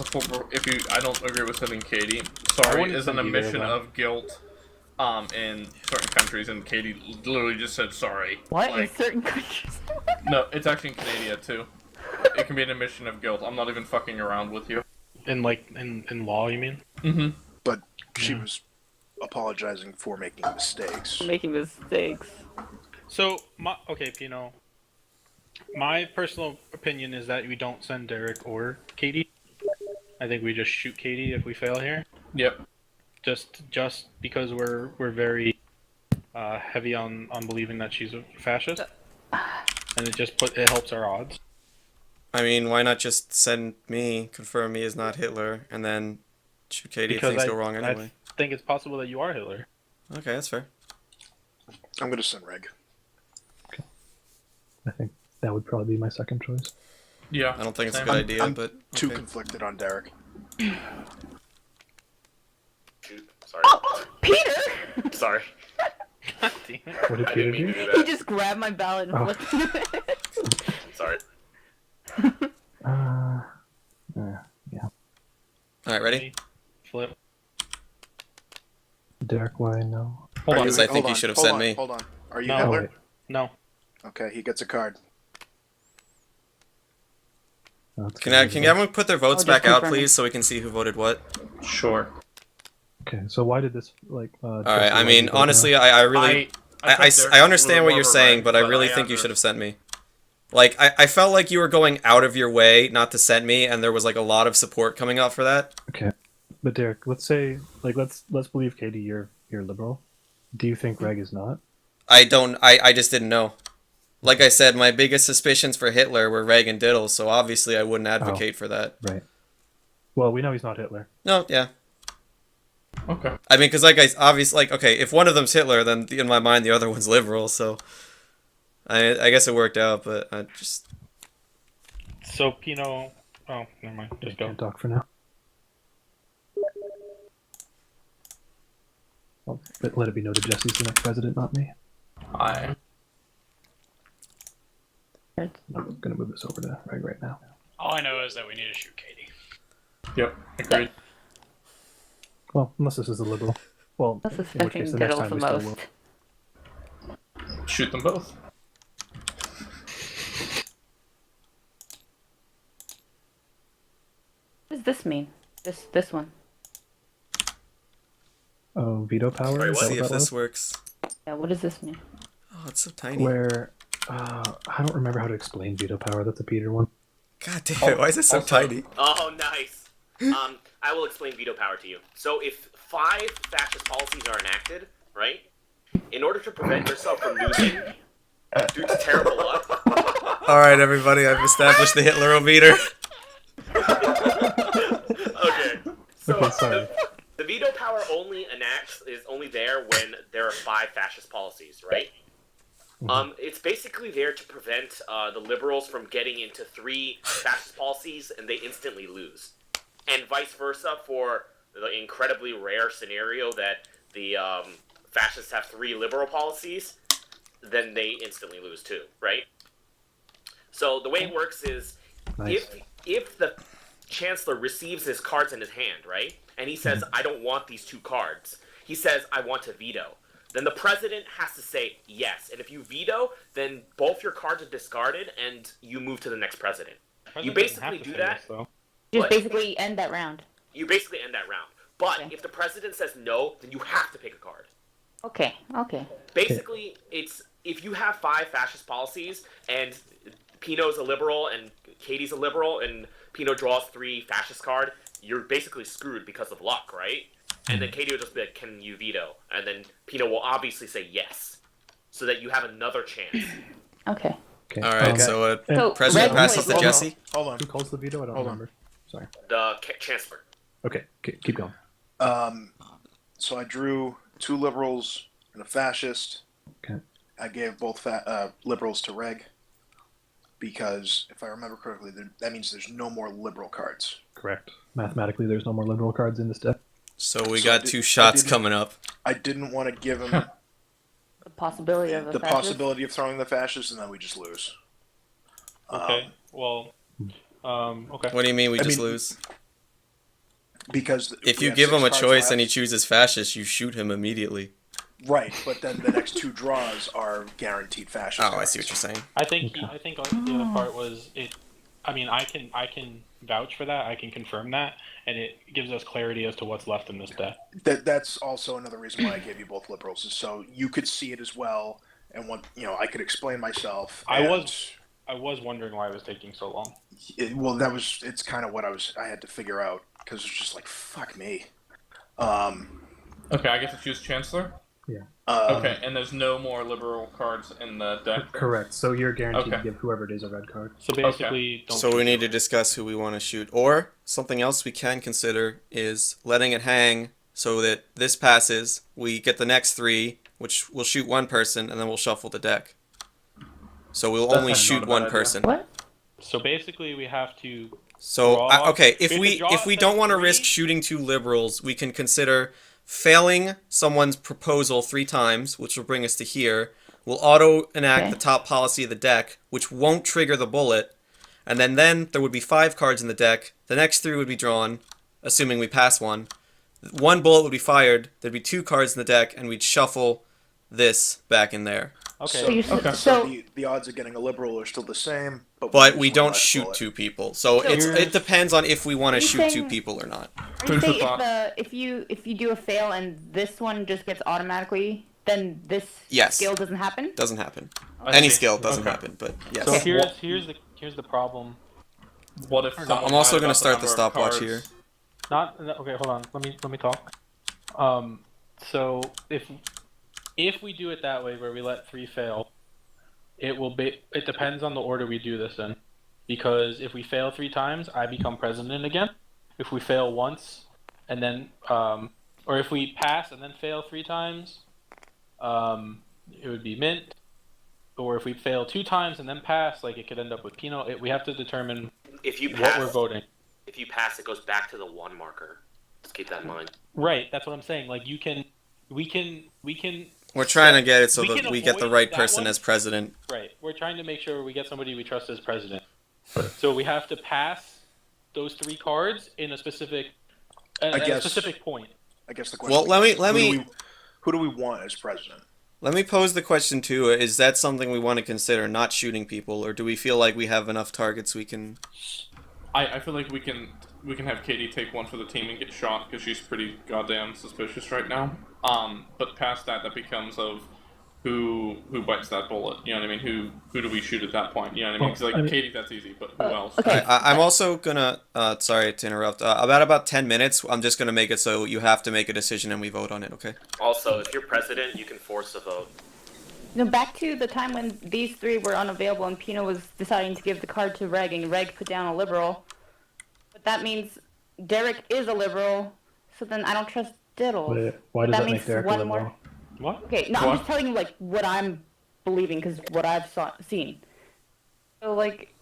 I don't agree with sending Katie. Sorry wouldn't is an send either of admission them. of guilt in certain countries, and Katie literally just said sorry. What? In Like, certain countries? no, it's actually in Canada too. It can be an admission of guilt. I'm not even fucking around with you. In law, you mean? Mm-hmm. But she was apologizing for making mistakes. Making mistakes. So, Pino. My personal opinion is that we don't send Derek or Katie. I think we just shoot Katie if we fail here. Yep. Just because we're very heavy on believing that she's a fascist, and it helps our odds. I mean, why not just send me, confirm me is not Hitler, and then shoot Katie if Because things go wrong anyway? I think it's possible that you are Hitler. Okay, that's fair. I'm going to send Reg. I think that would probably be my second choice. Yeah. I don't think it's a Same. good idea, I'm but too okay. conflicted on Derek. Shoot. Sorry. Oh, Peter! Sorry. God damn it. What did I Peter didn't mean to do? do He that. just grabbed my ballot and Oh. flipped it. Sorry. Yeah. Alright, ready? Flip. Derek, why no? Hold on. Because I think you should have sent me. Hold on. Are you No. Oh, Hitler? wait. No. Okay, he gets a card. No, it's Can good. everyone put their votes Oh, just back out, confirming. please, so we can see who voted what? Sure. Okay, so why did this, Alright, I mean, honestly, I really... I understand what you're saying, but I really think you should have sent me. Like, I felt like you were going out of your way not to send me, and there was, like, a lot of support coming out for that. Okay, but Derek, let's say, let's believe, Katie, you're liberal. Do you think Reg is not? I just didn't know. Like I said, my biggest suspicions for Hitler were Reg and Diddle, so obviously I wouldn't advocate for that. Right. Well, we know he's not Hitler. No, yeah. Okay. I mean, because okay, if one of them's Hitler, then in my mind the other one's liberal, so... I guess it worked out, but I just... So Pino. Oh, never mind. Just go. Can't talk for now. But let it be noted, Jesse's the next president, not me. I. I'm gonna move this over to Reg right now. All I know is that we need to shoot Katie. Yep. Agreed. Well, unless this is a liberal. Well, That's in which suspecting case the next Diddle time the we still most. will. Shoot them both. What does this mean? This one. Oh, veto power? Wait, Is what? that See what if that this was? works. Yeah, what does this mean? Oh, it's so tiny. Where, I don't remember how to explain veto power. That's a Peter one. God damn it, why is it so Also- tiny? Oh, nice. I will explain veto power to you. So if 5 fascist policies are enacted, right? In order to prevent yourself from losing due to terrible luck. Alright, everybody, I've established the Hitlerometer. Okay. So Okay, sorry. the veto power is only there when there are 5 fascist policies, right? It's basically there to prevent the liberals from getting into 3 fascist policies and they instantly lose, and vice versa for the incredibly rare scenario that the fascists have 3 liberal policies, then they instantly lose too, right? So the way it works is Nice. if the chancellor receives his cards in his hand, right, and he says, I don't want these 2 cards, he says, I want to veto. Then the president has to say yes. And if you veto, then both your cards are discarded and you move to the next president. You basically do that. Though. Just What? basically end that round. You basically end that round. But Okay. if the president says no, then you have to pick a card. Okay. Basically, it's if you have 5 fascist policies and Pino's a liberal and Katie's a liberal and Pino draws 3 fascist card, you're basically screwed because of luck, right? and then Katie will just be like, "Can you veto?" And then Pino will obviously say yes, so that you have another chance. Okay. Okay. All right, so So president Red passes plays to Jesse. Hold on. Who calls the veto? I don't Hold on. remember. Sorry. The chancellor. Okay, keep going. So I drew 2 liberals and a fascist. Okay. I gave both liberals to Reg because, if I remember correctly, that means there's no more liberal cards. Correct. Mathematically, there's no more liberal cards in this deck. So we So got I 2 did- shots I didn't- coming up. I didn't want to give him The possibility of a the fascist? possibility of throwing the fascist, and then we just lose. Okay. Well. Okay. What do you mean we I just mean- lose? Because If we you have give 6 him a cards choice left. and he chooses fascist, you shoot him immediately. Right, but then the next 2 draws are guaranteed fascist. Oh, I cards. see what you're saying. I think the other part was it. I mean, I can vouch for that. I can confirm that, and it gives us clarity as to what's left in this deck. That's also another reason why I gave you both liberals, is so you could see it as well, and I could explain myself. I and was wondering why it was taking so long. it's kind of what I had to figure out, because it's just like, fuck me. Okay, I get to choose Chancellor? Okay, and there's no more liberal cards in the deck? Correct. So you're guaranteed to Okay. give whoever it is a red card. So basically, don't. So we need to discuss who we want to shoot. Or something else we can consider is letting it hang so that this passes, we get the next 3, which will shoot 1 person, and then we'll shuffle the deck. So we'll That's only not shoot a bad 1 idea. person. What? So basically, we have to. So Draw- okay, if we have we to draw if we a don't want to three. risk shooting 2 liberals, we can consider failing someone's proposal 3 times, which will bring us to here. We'll auto enact Okay. the top policy of the deck, which won't trigger the bullet, and then there would be 5 cards in the deck. The next 3 would be drawn, assuming we pass 1. 1 bullet would be fired. There'd be 2 cards in the deck, and we'd shuffle this back in there. Okay. So, you Okay. So the odds of getting a liberal are still the same, but But lose we one don't less shoot bullet. 2 people. So it depends on if we want to Are you shoot 2 saying- people or not. Are you Food for saying thought. if you do a fail and this one just gets automatically, then this Yes. skill doesn't happen? Doesn't happen. I Any see. skill doesn't Okay. happen, but yes. So Okay. here's the problem. What if someone I'm also lied going to about start the number of stopwatch cards? here. Okay, hold on. Let me talk. So if we do it that way, where we let 3 fail, it depends on the order we do this in, because if we fail 3 times, I become president again. If we fail once, and then or if we pass and then fail 3 times, it would be Mint. Or if we fail 2 times and then pass, like it could end up with Pino. We have to determine If you what pass, we're voting. if you pass, it goes back to the 1 marker. Just keep that in mind. Right, that's what I'm saying. Like we can. We're trying to get it so We that can we get the avoid right that person one. as president. Right. We're trying to make sure we get somebody we trust as president. So we have to pass those 3 cards in a specific at a guess- specific point. I guess the question. Well, let is, me who do we want as president? let me pose the question too. Is that something we want to consider, not shooting people, or do we feel like we have enough targets we can? I feel like we can have Katie take 1 for the team and get shot because she's pretty goddamn suspicious right now. But past that becomes of who bites that bullet. You know what I mean? Who do we shoot at that point? You know what I mean? Because like Well, I mean- Katie, that's easy, but who else? Okay. I'm also gonna. Sorry to interrupt. About 10 minutes. I'm just gonna make it so you have to make a decision and we vote on it. Okay. Also, if you're president, you can force a vote. Back to the time when these 3 were unavailable and Pino was deciding to give the card to Reg and Reg put down a liberal. But that means Derek is a liberal, so then I don't trust Diddle. Wait, why does That that make makes Derek a one liberal? more- What? Okay, no, What? I'm just telling you like what I'm believing because what I've seen. So like,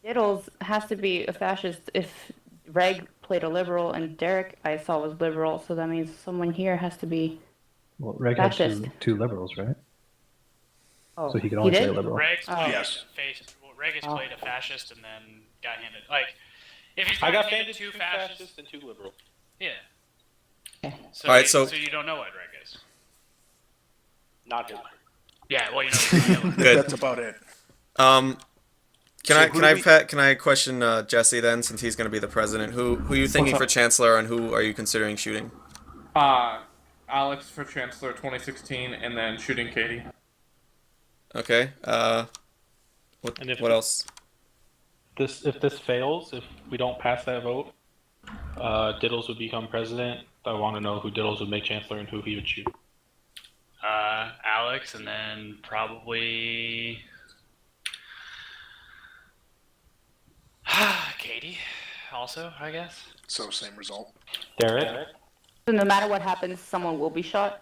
Diddles has to be a fascist if Reg played a liberal and Derek I saw was liberal, so that means someone here has to be. Well, Reg had Fascist. two liberals, right? Oh, So he could only did? play a liberal. Reg's played Yes. Regis Oh. played a fascist and then got handed if he's I got handed handed 2 2 fascists, fascists and 2 liberals. yeah. Okay. So Alright, you, so- so you don't know what Reg is. Not Hitler. Yeah, well you know. Good. That's about it. Can So I who can do I we- can I question Jesse then, since he's going to be the president? Who are you thinking What's for up? chancellor, and who are you considering shooting? Alex for Chancellor 2016, and then shooting Katie. Okay. And if- What else? If this fails, if we don't pass that vote, Diddles would become president, I want to know who Diddles would make chancellor and who he would shoot. Alex, and then probably Katie. Also, I guess. So same result. Derek? So no matter what happens, someone will be shot.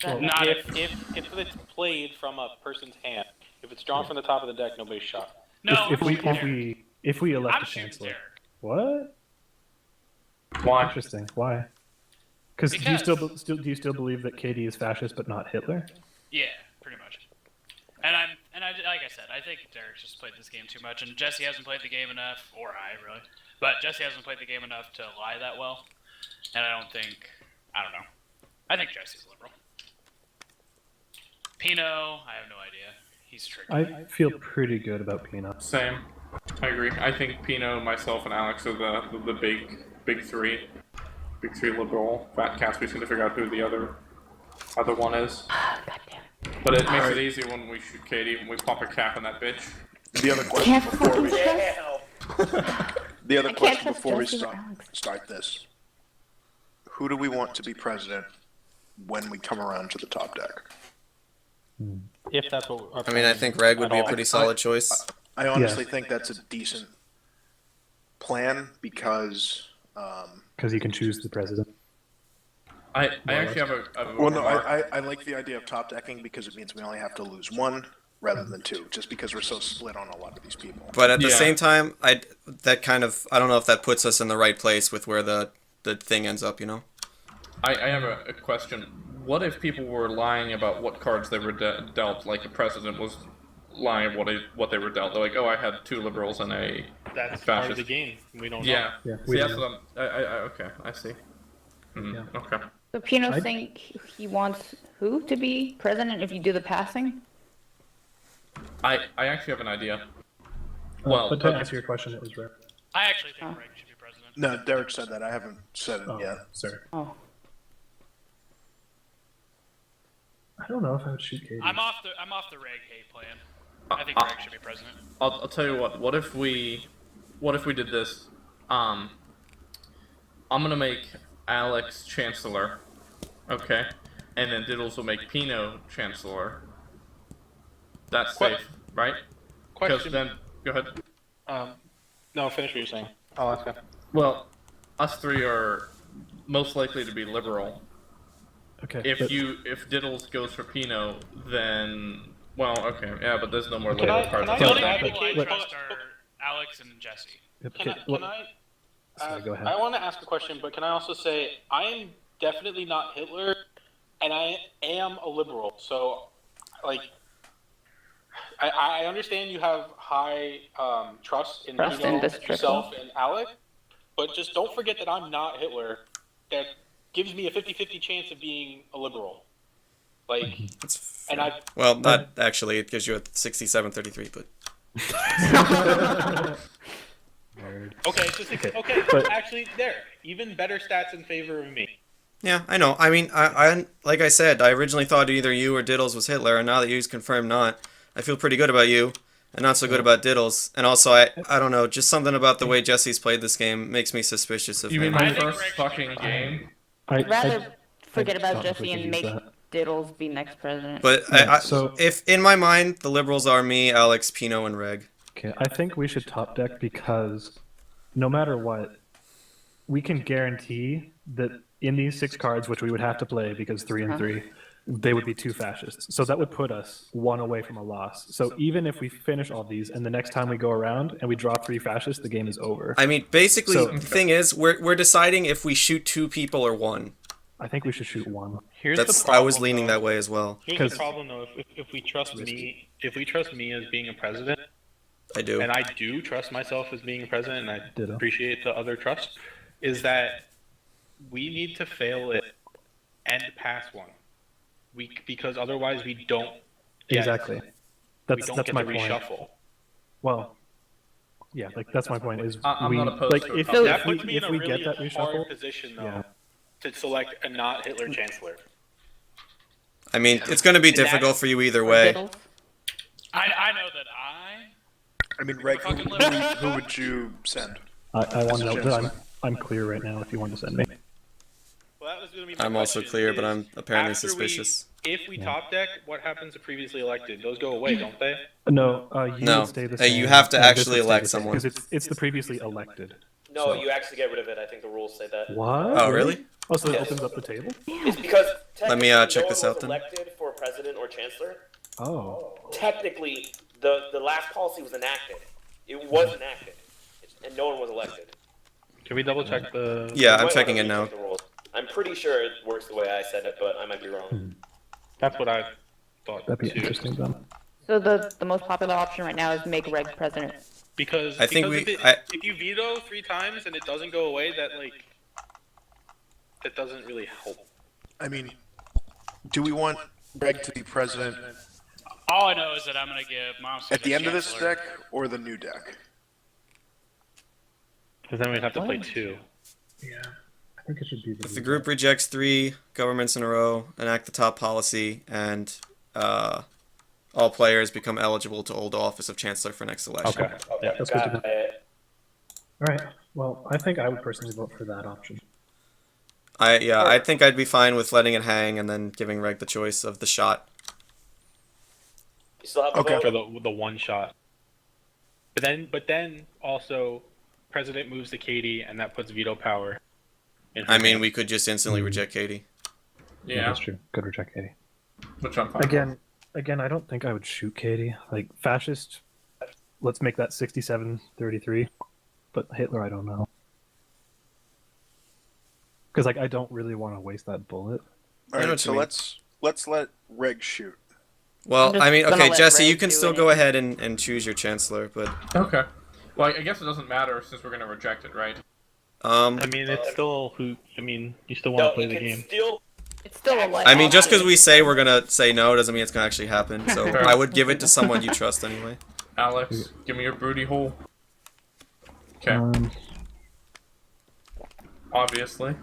Not if it's played from a person's hand, if it's drawn from the top of the deck, nobody's shot. No. If we elect I'm a shooting chancellor, Derek. what? Why? Interesting. Why? Because do you still believe that Katie is fascist but not Hitler? Yeah, pretty much. And I like I said, I think Derek's just played this game too much, and Jesse hasn't played the game enough, or I really, but Jesse hasn't played the game enough to lie that well. And I don't know. I think Jesse's liberal. Pino, I have no idea. He's tricky. I feel pretty good about Peanut. Same. I agree. I think Pino, myself, and Alex are the big three. Big three liberal fat cats. We just need to figure out who the other one is. But it makes it easy when we shoot Katie and we pop a cap on that bitch. The other question before we I can't trust Jesse or Alex. start this. Who do we want to be president when we come around to the top deck? If that's what our I mean, I think Reg would be a pretty solid choice. I honestly think that's a decent plan because. Because you can choose the president. I actually have a Well, no, remark. I like the idea of top decking because it means we only have to lose one rather than two, just because we're so split on a lot of these people. But at the Yeah. same time, I don't know if that puts us in the right place with where the thing ends up, you know? I have a question. What if people were lying about what cards they were dealt? Like the president was lying what they were dealt. They're like, oh, I had two liberals and a That's fascist. part of the game. We don't know. Yeah. Yeah, See, we that's don't what okay, I see. Mhm, okay. So Pino I- think he wants who to be president if you do the passing? I actually have an idea. Well, but to okay. answer your question, it was rare. I actually think Reg should be president. No, Derek said that. I haven't said it Oh, yet. sorry. Oh. I don't know if I would shoot Katie. I'm off the Reg hate plan. I think Reg should be president. I'll tell you what. What if we did this? I'm gonna make Alex chancellor, okay, and then Diddles will make Pino chancellor. That's safe, right? Because Question. then, go ahead. No, finish what you're saying. I'll ask him. Well, us three are most likely to be liberal. Okay. If but- if Diddles goes for Pino, then okay, yeah, but there's no more Can liberal I- cards. can I- The only but- people I but- trust are Alex and Jesse. Can I Sorry, go ahead. I want to ask a question, but can I also say I am definitely not Hitler, and I am a liberal. So, like, I understand you have high trust in Trust in this triple. yourself and Alec, but just don't forget that I'm not Hitler. That gives me a 50-50 chance of being a liberal. Like, and I Well, not actually. It gives you a 67-33, but Nerd. okay, it's just okay. but- Actually, there even better stats in favor of me. yeah, I know. I mean, I like I said, I originally thought either you or Diddles was Hitler, and now that you've confirmed not, I feel pretty good about you, and not so good about Diddles. And also, I don't know, just something about the way Jesse's played this game makes me suspicious of You mean him. I my think first Reg should fucking be game? I'd rather forget I about don't think we Jesse could and use make that. Diddles be next president. But Yeah, so- if in my mind the liberals are me, Alex, Pino, and Reg. Okay, I think we should top deck because no matter what, we can guarantee that in these 6 cards, which we would have to play because 3 and 3, they would be 2 fascists. So that would put us 1 away from a loss. So even if we finish all these and the next time we go around and we draw 3 fascists, the game is over. I mean, basically, So- the thing is, we're deciding if we shoot 2 people or 1. I think we should shoot 1. Here's I was leaning that way as well. Here's 'Cause- the problem, though. If we trust me, if we trust me as being a president, I do. and I do trust myself as being a president, and I Ditto. appreciate the other trust, is that we need to fail it and pass one. Because otherwise we don't get, Exactly. we That's don't that's get my to point. reshuffle. Well, yeah, like that's my point. Is I'm we not opposed like to if, it. So- That if puts we me in if a we really get that hard reshuffle, position, though, yeah. to select a not Hitler chancellor. I mean, it's going to be And that- difficult for you either way. Diddles? I know that I mean, Reg, Fucking who liberal. who would you send? I want to know that Chancellor. I'm clear right now. If you want to send me, gonna be my I'm also question, clear, but is I'm apparently after suspicious. If we top deck, what happens to previously elected? Those go away, don't they? No, you No. would stay the You same. have to and this actually would stay elect the same, someone. because it's the previously elected. No, So- you actually get rid of it. I think the rules say that. What? Oh, really? Oh, so it Yes. opens up the table? It's because Let me, technically check no this one out was then. elected for president or chancellor. Oh. Technically, the last policy was enacted. It was enacted, and no one was elected. Can we double check the? Yeah, You I'm might checking wanna it now. recheck the rules. I'm pretty sure it works the way I said it, but I might be wrong. That's what I thought That'd be too. interesting then. So the most popular option right now is make Reg president. Because I think if you veto 3 times and it doesn't go away, that doesn't really help. I mean, do we want Greg to be president All I know is that I'm gonna give Momsky at the end of this Chancellor. deck or the new deck? Because then we'd have to play 2. Yeah. I think it should be If the group rejects 3 governments in a row, enact the top policy, and all players become eligible to hold the office of Chancellor for next election. Okay. Yeah, that's good to Got know. it. Alright, well, I think I would personally vote for that option. I think I'd be fine with letting it hang and then giving Reg the choice of the shot. You still have a Okay. For vote? the one shot. But then also, president moves to Katie, and that puts veto power. In her I mean, hand. we could just instantly reject Katie. Yeah, That's true. Good reject Katie. which I'm fine. with. Again, I don't think I would shoot Katie. Like, fascist, let's make that 67-33. But Hitler, I don't know. Because, like, I don't really want to waste that bullet. All I know right, what so you mean. let's let Reg shoot. Well, I'm just I mean, gonna okay, let Jesse, Reg you can do still it. go ahead and choose your Chancellor, but Okay. Well, I guess it doesn't matter since we're gonna reject it, right? I mean, it's still who. I mean, you still want No, to play you the can game. still. It's still a I mean, just because we say we're gonna say no doesn't mean it's gonna actually happen. So Fair. I would give it to someone you trust anyway. Alex, give me your broody hole. Okay, obviously.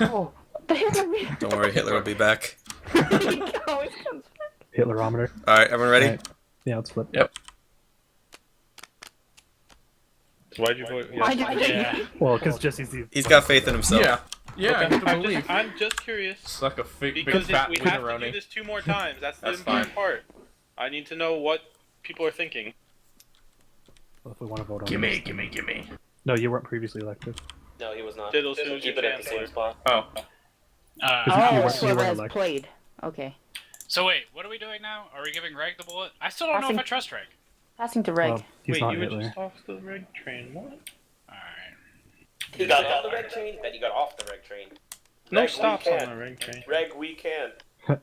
Oh, the Hitler. Don't worry, Hitler will be back. He always comes back. Hitlerometer. All right, everyone ready? Alright. Yeah, let's flip. Yep. So why'd you vote? Why'd you vote? Yeah. Well, because Jesse's the... He's got faith in himself. Yeah. Yeah, I Okay. can believe. I'm just curious. It's like a big Because fat we have to do wieneroni. this 2 more times. That's the That's important fine. part. I need to know what people are thinking. If we want to vote on Gimme, this. gimme, gimme. No, you weren't previously elected. No, he was not. Diddle Just Sue's keep your it at the same chancellor. spot. Oh, you Oh, weren't- whoever has elected. played. Okay. So wait, what are we doing now? Are we giving Reg the bullet? I still don't know if I trust Reg. Passing to Reg. He's Wait, not you were Hitler. just off the Reg train. What? Alright. He got on the reg train, then he got off the reg train. No Reg, we stops can. on the Reg train. Reg, we can. All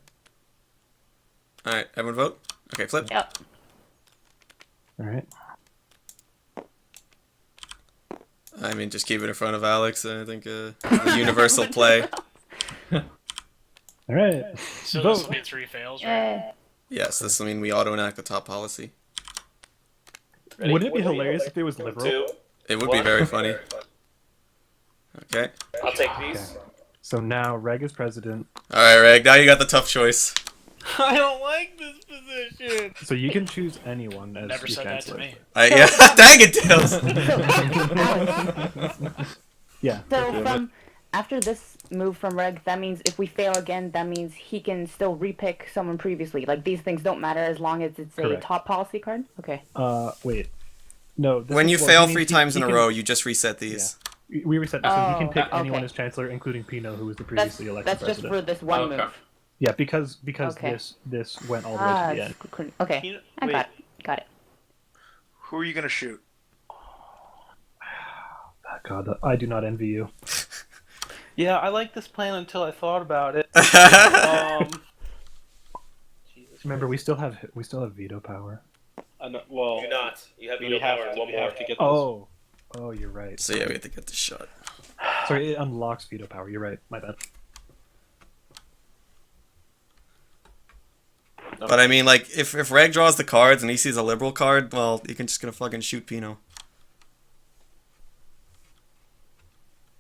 right, everyone vote. Okay, flip. Yep. Alright. I mean, just keep it in front of Alex. I think the universal play. Alright. So Vote. this will be 3 fails, right? Eh. Yes, this will mean we auto enact the top policy. Ready? Wouldn't it be hilarious if it was liberal? 2. It would be One. very funny. Okay. I'll take these. So now Reg is president. All right, Reg. Now you got the tough choice. I don't like this position. So you can choose anyone as Never your said that to chancellor. me. Yeah. Dang it, Tails. Yeah. So from after this move from Reg, that means if we fail again, that means he can still repick someone previously. Like these things don't matter as long as it's a Correct. top policy card. Okay. Wait. No. this When is- you well, fail he means 3 he- times he in a can- row, you just reset these. We reset this, so he can Oh, pick okay. anyone as chancellor, including Pino, who was the That's previously elected that's just president. for this one Okay. move. Yeah, because Okay. this went all the way to the end. Okay. You know- I wait. got it. Who are you gonna shoot? God, I do not envy you. Yeah, I like this plan until I thought about it. Jesus Remember, we still have veto power. well, Do not. You have we veto have power. to, One we more. have to get this. Oh, you're right. So yeah, we have to get the shot. Sorry, it unlocks veto power. You're right. My bad. But I mean, like, if Reg draws the cards and he sees a liberal card, well, you can just gonna fucking shoot Pino.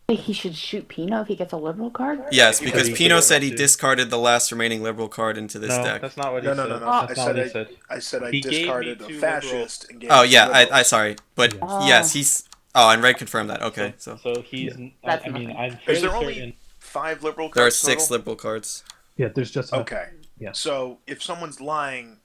He should shoot Pino if he gets a liberal card. Yes, Because because he Pino could said he do- discarded the last remaining liberal card into this No, deck. that's not what he No, no, said. no, no. That's I not said what he said. I said I He gave me discarded a 2 fascist and gave Oh it to yeah, liberal. I sorry, but Oh. yes, he's Oh, and Red confirmed that. Okay, so So he's. That's I mean, nothing. I'm Is fairly there certain. only 5 liberal cards there are 6 total? liberal cards. Yeah, there's just enough. Okay. Yeah. So if someone's lying,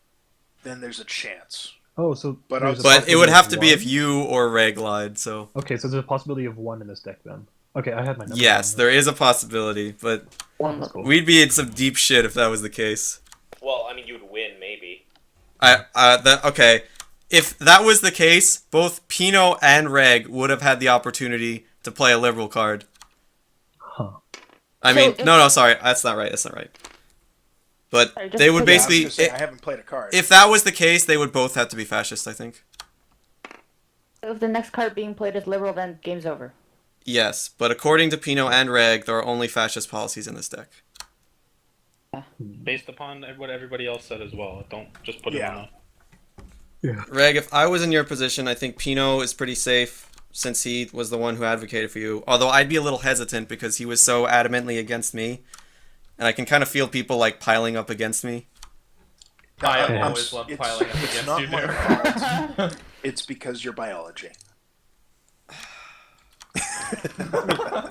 then there's a chance. Oh, so But there's a But it would possibility have of to be if one? you or Reg lied. So Okay, so there's a possibility of 1 in this deck then. Okay, I had my number. yes, down. there is a possibility, but One That's cool. we'd be in some deep shit if that was the case. Well, I mean, you'd win maybe. Okay. If that was the case, both Pino and Reg would have had the opportunity to play a liberal card. Huh. I So mean, if- no, sorry, that's not right. That's not right. But Sorry, just they would put it Yeah, I was basically, gonna say, I haven't played a card. if that was the case, they would both have to be fascist. I think. If the next card being played is liberal, then game's over. Yes, but according to Pino and Reg, there are only fascist policies in this deck. Based upon what everybody else said as well. Don't just put it Yeah. on a. Reg, if I was in your position, I think Pino is pretty safe since he was the one who advocated for you. Although I'd be a little hesitant because he was so adamantly against me, and I can kind of feel people like piling up against me. I I'm- always love it's- piling up it's against not you, my Derek. fault. It's because you're biology.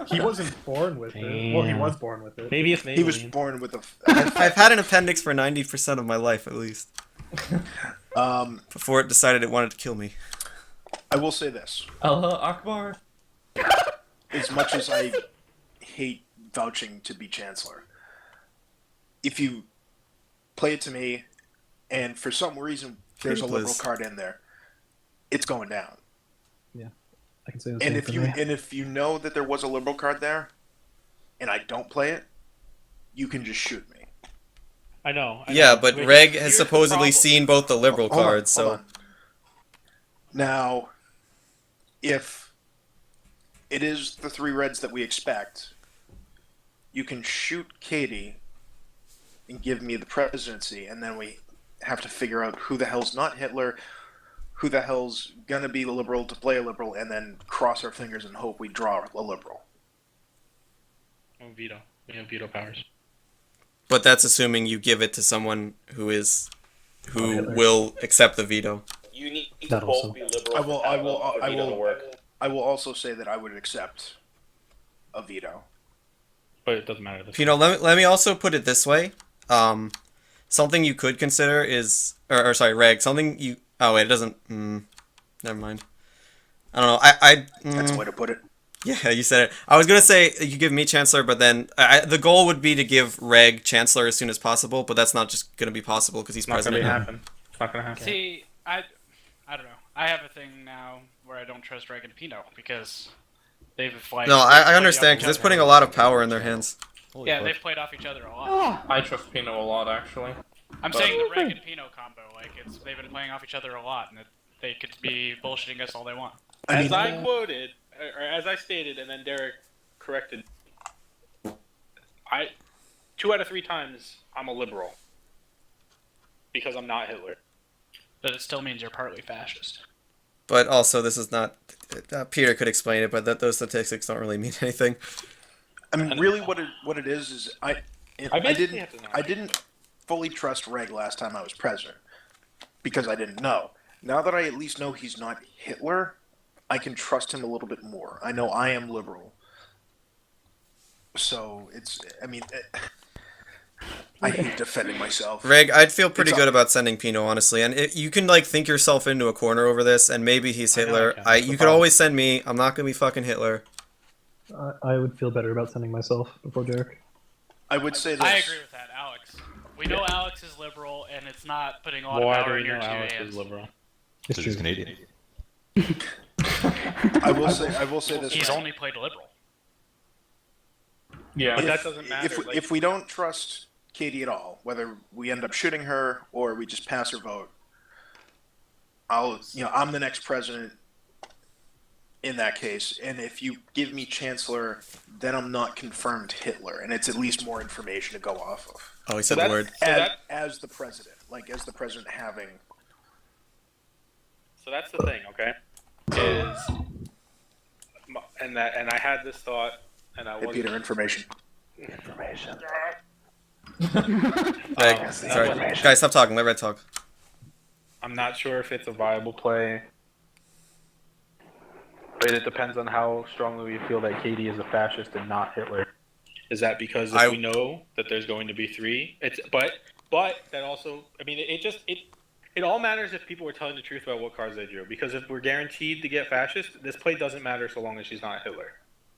He wasn't born with it. Well, he Damn. was born with it. Maybe it's He was Maybelline. born with a. I've had an appendix for 90% of my life at least before it decided it wanted to kill me. I will say this: Allah Akbar. as much as I hate vouching to be chancellor, if you play it to me, and for some reason there's a Pretty liberal please. card in there, it's going down. I can say the And same if for you me. and if you know that there was a liberal card there, and I don't play it, you can just shoot me. I know. Yeah, but Wait, Reg here's has the supposedly problem. seen both the liberal Hold on, cards, hold so on. Now, if it is the 3 reds that we expect, you can shoot Katie and give me the presidency, and then we have to figure out who the hell's not Hitler, who the hell's gonna be the liberal to play a liberal, and then cross our fingers and hope we draw a liberal. Oh, veto. We have veto powers. but that's assuming you give it to someone who Hitler. will accept the veto. You need to That both also. be liberal. I will- for I that will- for I veto will- to work. I will also say that I would accept a veto. But it doesn't matter. This Pino, let me also put it this way. Something you could consider is, or sorry, Reg, something you, oh wait, it doesn't, never mind. I don't know, That's a way to put it. yeah, you said it. I was gonna say you give me Chancellor, but then the goal would be to give Reg Chancellor as soon as possible, but that's not just gonna be possible because he's It's not gonna president now. happen. It's not gonna happen. See, I don't know. I have a thing now where I don't trust Reg and Pino because they've like. No, they've I played understand off because each it's putting a other. lot of power in their hands. Yeah, they've played off each other a lot. Oh, I trust Pino a lot, actually. I'm saying the Reg and Pino combo, like they've been playing off each other a lot, and they could be bullshitting us all they want. As I quoted, or as I stated, and then Derek corrected, 2 out of 3 times I'm a liberal because I'm not Hitler. But it still means you're partly fascist. But also, this is not. Peter could explain it, but those statistics don't really mean anything. I mean, really, what it is I basically have to know. didn't fully trust Reg last time I was president because I didn't know. Now that I at least know he's not Hitler, I can trust him a little bit more. I know I am liberal, so it's. I mean, I hate defending myself. Reg, I'd feel pretty It's good about sending Pino, honestly. And you can like think yourself into a corner over this, and maybe he's I know Hitler. I can. That's the You could problem. always send me. I'm not gonna be fucking Hitler. I would feel better about sending myself before Derek. I would say this. I agree with that, Alex. We know Alex is liberal, and it's not putting a lot Why of do power we in know your two Alex hands. is liberal? It's Because he's true. Canadian. I will say this. He's Reg. only played liberal. Yeah, but If- that doesn't matter. If, like, if we don't trust Katie at all, whether we end up shooting her or we just pass her vote, I'm the next president in that case. And if you give me chancellor, then I'm not confirmed Hitler, and it's at least more information to go off of. Oh, he said the that's- word. So that- as the president, like as the president having. So that's the thing, okay? And I had this thought, and I Hey, wasn't. Peter, information. Reg, sorry, guys, stop talking. Let Red talk. I'm not sure if it's a viable play. And it depends on how strongly we feel that Katie is a fascist and not Hitler. Is that because if I- we know that there's going to be 3? But that also, I mean, it all matters if people were telling the truth about what cards they drew. Because if we're guaranteed to get fascist, this play doesn't matter so long as she's not Hitler.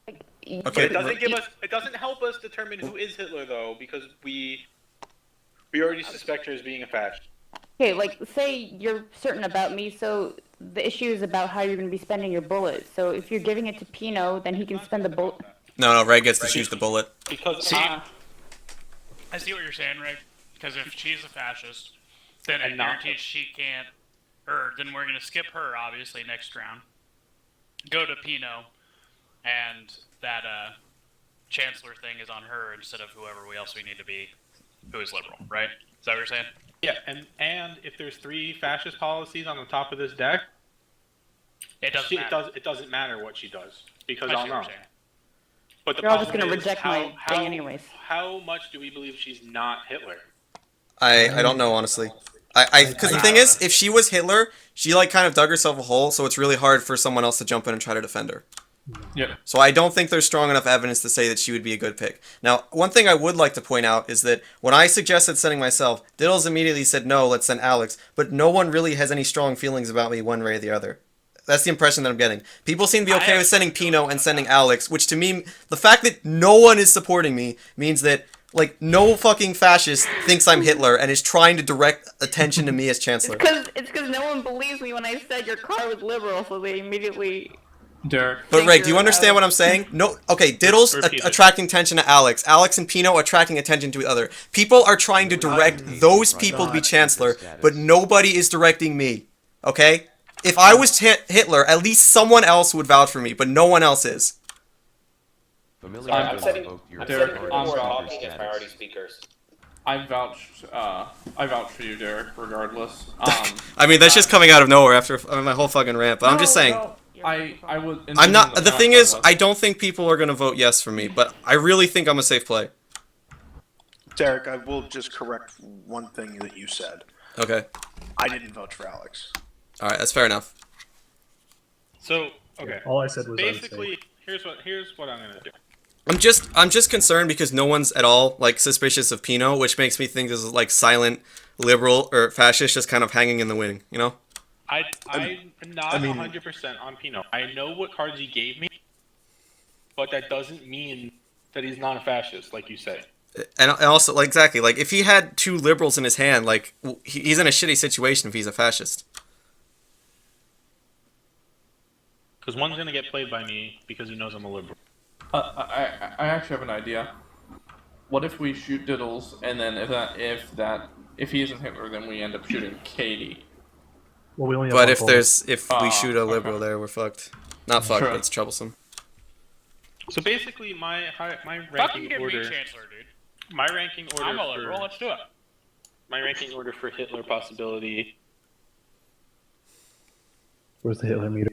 But Okay. it doesn't give us. It doesn't help us determine who is Hitler though, because we already suspect her as being a fascist. Okay, like, say you're certain about me, so the issue is about how you're going to be spending your bullet. So if you're giving it to Pino, then he can spend the bullet. No, Ray gets to choose the bullet. Because See, I see what you're saying, Rick. Because if she's a fascist, then it And not- guarantees she can't. Or then we're gonna skip her, obviously, next round. Go to Pino, and that chancellor thing is on her instead of whoever else we need to be, who is liberal, right? Is that what you're saying? yeah, and if there's 3 fascist policies on the top of this deck, It doesn't matter. it doesn't matter what she does because I see I'll what you're know. saying. But the You're all just problem gonna is reject my how, thing anyways. How much do we believe she's not Hitler? I don't know, honestly. Because the thing is, if she was Hitler, she like kind of dug herself a hole, so it's really hard for someone else to jump in and try to defend her. Yeah. So I don't think there's strong enough evidence to say that she would be a good pick. Now, one thing I would like to point out is that when I suggested sending myself, Diddles immediately said, no, let's send Alex, but no one really has any strong feelings about me one way or the other. That's the impression that I'm getting. People seem to be okay with sending Pino and sending Alex, which to me, the fact that no one is supporting me means that, like, no fucking fascist thinks I'm Hitler and is trying to direct attention to me as Chancellor. It's because no one believes me when I said your car was liberal, so they immediately. Derek. But Ray, do you understand what I'm saying? No, okay, Diddles Repeat it. attracting attention to Alex. Alex and Pino attracting attention to the other. People are trying to direct those people to be Chancellor, but nobody is directing me. Okay? If I was Hitler, at least someone else would vouch for me, but no one else is. I'm setting Derek, people I'm who are wrong. talking as minority speakers. I vouch for you, Derek. Regardless. I mean, that's just coming out of nowhere after my whole fucking rant, but I'm just saying. I would. I'm not. The thing is, I don't think people are gonna vote yes for me, but I really think I'm a safe play. Derek, I will just correct one thing that you said. Okay. I didn't vote for Alex. All right, that's fair enough. So okay, All I said was basically, here's what I'm gonna do. I'm just concerned because no one's at all like suspicious of Pino, which makes me think this is like silent liberal or fascist just kind of hanging in the wing, you know? I'm not 100% on Pino. I know what cards he gave me, but that doesn't mean that he's not a fascist, like you say. And also, like, exactly, like, if he had 2 liberals in his hand, like, he's in a shitty situation if he's a fascist. Because one's gonna get played by me because he knows I'm a liberal. I actually have an idea. What if we shoot Diddles, and then if he isn't Hitler, then we end up shooting Katie. well, we only have But one bullet. if we shoot a liberal there, we're fucked. Not fucked, Sure. but it's troublesome. So basically, my Fucking ranking give me order, chancellor, dude. my ranking order I'm a liberal. for Let's do it. my ranking order for Hitler possibility. Where's the Hitler meter?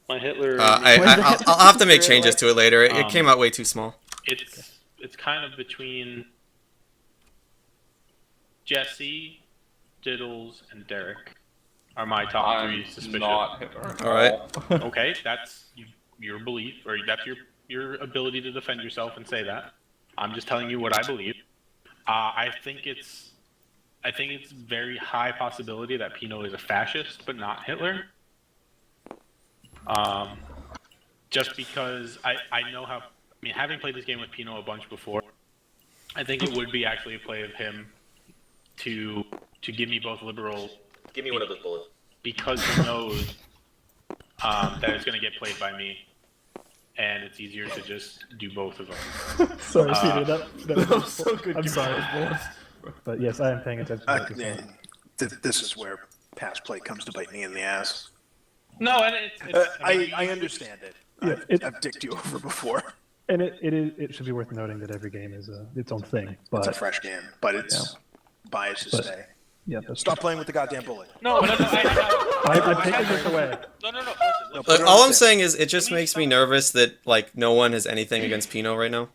My Hitler, I'll have to make changes to it later. It came out way too small. it's kind of between Jesse, Diddles, and Derek are my top 3 I'm suspicious. not Hitler. All right. Okay, that's your belief, or that's your ability to defend yourself and say that. I'm just telling you what I believe. I think it's very high possibility that Pino is a fascist, but not Hitler. Just because I know how. I mean, having played this game with Pino a bunch before, I think it would be actually a play of him to give me both liberal. Give me one of those bullets. Because he knows that it's going to get played by me, and it's easier to just do both of them. Sorry, Peter, that was so good. I'm sorry. But yes, I am paying attention to what you're saying. This is where past play comes to bite me in the ass. No, and I understand it. Yeah, I've dicked you over before. And it should be worth noting that every game is its own thing. But It's a fresh game, but it's biased to But- say. yeah, that's Stop playing with the goddamn bullet. no, I'm taking this away. no. Listen. No, put Look, it on all the I'm stand. saying is it just makes me nervous that like no one has anything against Pino right now.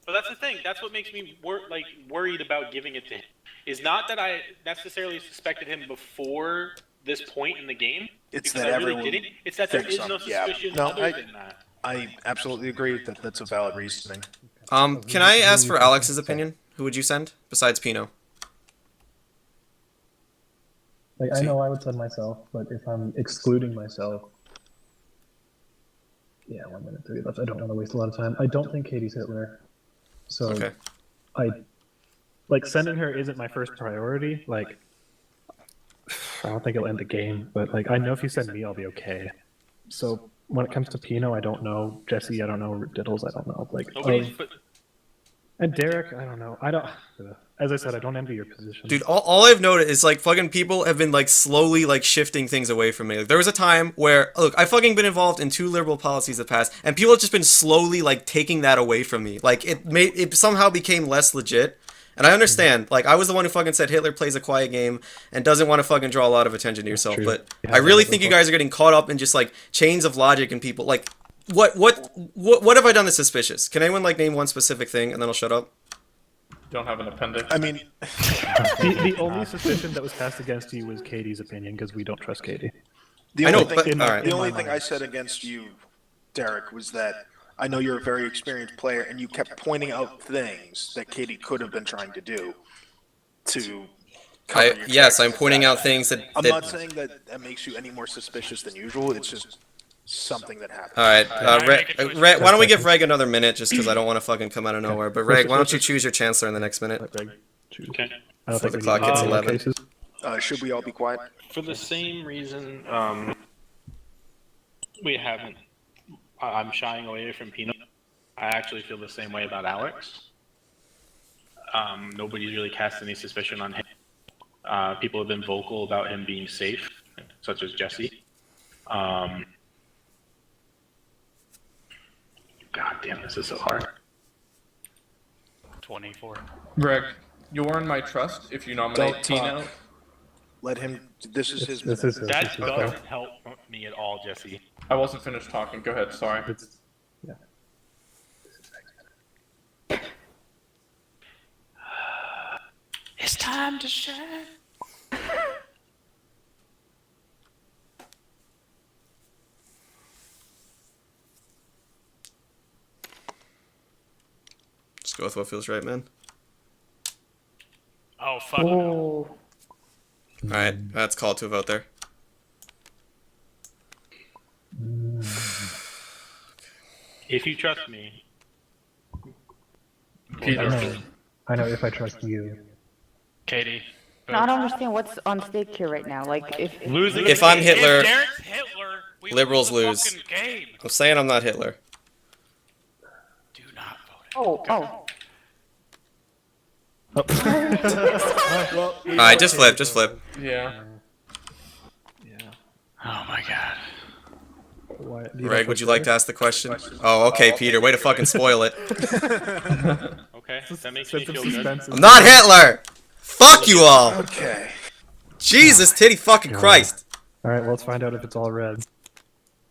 But that's the thing. That's what makes me worried about giving it to him. Is not that I necessarily suspected him before this point in the game. It's Because that I really everyone didn't. It's that there thinks is no something. Yeah. suspicion No, other than that. I absolutely agree that that's a valid reasoning. Can I ask for Alex's opinion? Who would you send besides Pino? Like, I know I would send myself, but if I'm excluding myself, yeah, 1 minute 3 left. I don't want to waste a lot of time. I don't think Katie's Hitler, so Okay. Sending her isn't my first priority. Like, I don't think it'll end the game, but like, I know if you send me, I'll be okay. So when it comes to Pino, I don't know. Jesse, I don't know. Diddles, I don't know. Like, Nobody's but and Derek, I don't know. I don't. As I said, I don't envy your position. Dude, all I've noticed is like fucking people have been like slowly like shifting things away from me. Like there was a time where look, I fucking been involved in 2 liberal policies that passed, and people have just been slowly like taking that away from me. Like it somehow became less legit. And I understand, like I was the one who fucking said Hitler plays a quiet game and doesn't want to fucking draw a lot of attention to yourself. True. But Yeah, I really that's think you what- guys are getting caught up in just like chains of logic and people like what have I done that's suspicious? Can anyone like name one specific thing and then I'll shut up? Don't have an appendix. I mean, The only suspicion that was cast against you was Katie's opinion because we don't trust Katie. the I know, only but thing, all right. the only In my thing I mind. said against you, Derek, was that I know you're a very experienced player, and you kept pointing out things that Katie could have been trying to do to. cover your Yes, tracks. I'm pointing out things that. I'm not saying that makes you any more suspicious than usual. It's just something that happened. All right, I make a choice. Reg, why don't we give Reg another minute just because I don't want to fucking come out of nowhere. But Reg, why don't you choose your chancellor in the next minute? Let Greg choose. okay. I don't Before think the we clock need hits any more 11. cases. Should we all be quiet? For the same reason, we haven't. I'm shying away from Pino. I actually feel the same way about Alex. Nobody's really cast any suspicion on him. People have been vocal about him being safe, such as Jesse. God damn, this is so hard. 24. Greg, you earn my trust if you nominate Don't Tino. talk. Let him. This is his. This minute. is That doesn't help me at all, Jesse. I wasn't finished talking. Go ahead. Sorry. It's, yeah. It's time to shine. Just go with what feels right, man. Oh, fuck. no. Oh. All right, that's called to a vote there. If you trust me, Peter. I know if I trust you. Katie. No, I don't understand what's on stake here right now. Like, if losing. If I'm Hitler, If Derek's Hitler, we liberals lose. The lose. fucking game. I'm saying I'm not Hitler. Do not vote. oh. All right, just flip, just flip. Yeah. Oh my god. Why, Reg, would you like to ask the question? Oh, okay, Peter. Way to fucking spoil it. Okay, that makes me Sense of feel good. suspense. I'm not Hitler. Fuck you all. Okay. Jesus, titty fucking Christ. All right, well, let's find out if it's all red.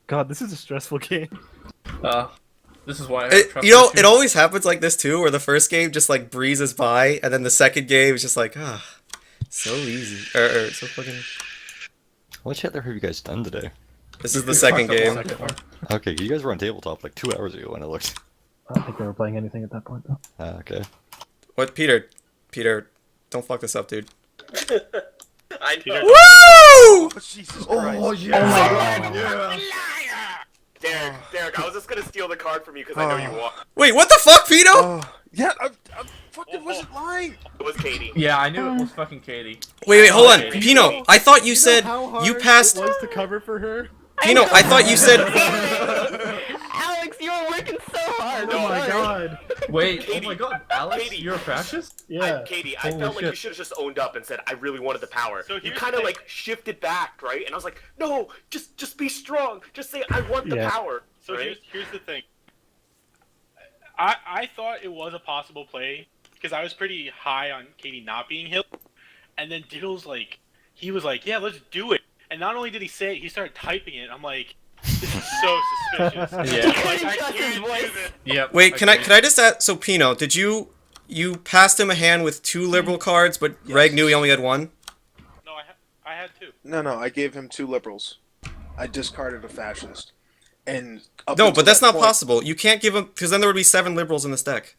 God, this is a stressful game. This is why I have trust You know, issues. it always happens like this too, where the first game just like breezes by, and then the second game is just like, so easy. Or so fucking. What Hitler have you guys done today? This is the second game. Okay, you guys were on tabletop like 2 hours ago when I looked. I don't think they were playing anything at that point, though. Okay. What, Peter? Peter, don't fuck this up, dude. I know. Woo! Jesus Christ. Oh my god. Derek, I was just gonna steal the card from you because I know you want. Wait, what the fuck, Pino? Yeah, I fucking wasn't lying. It was Katie. Yeah, I knew it was fucking Katie. Wait, hold on, Pino. I thought you said you passed. It was to cover for her. Pino, I thought you said. Alex, you were working so hard. Oh my god. Wait, Katie. oh my god, Alex, Katie. you're a fascist? Yeah. Katie, I Holy felt like you shit. should have just owned up and said I really wanted the power. So You here's kind the of thing. like shifted back, right? And I was like, no, just be strong. Just say I want the Yeah. power. So right? here's the thing. I thought it was a possible play because I was pretty high on Katie not being Hitler, and then Diddles he was like, yeah, let's do it. And not only did he say it, he started typing it. I'm like, this is so suspicious. Yeah. Like, I Trust his can't do voice. this. Yep. Wait, can I just ask? So, Pino, did you passed him a hand with 2 liberal cards, but Reg knew he only had 1? No, I had two. No, I gave him 2 liberals. I discarded a fascist. And up No, until but that's that not point- possible. You can't give him because then there would be 7 liberals in this deck.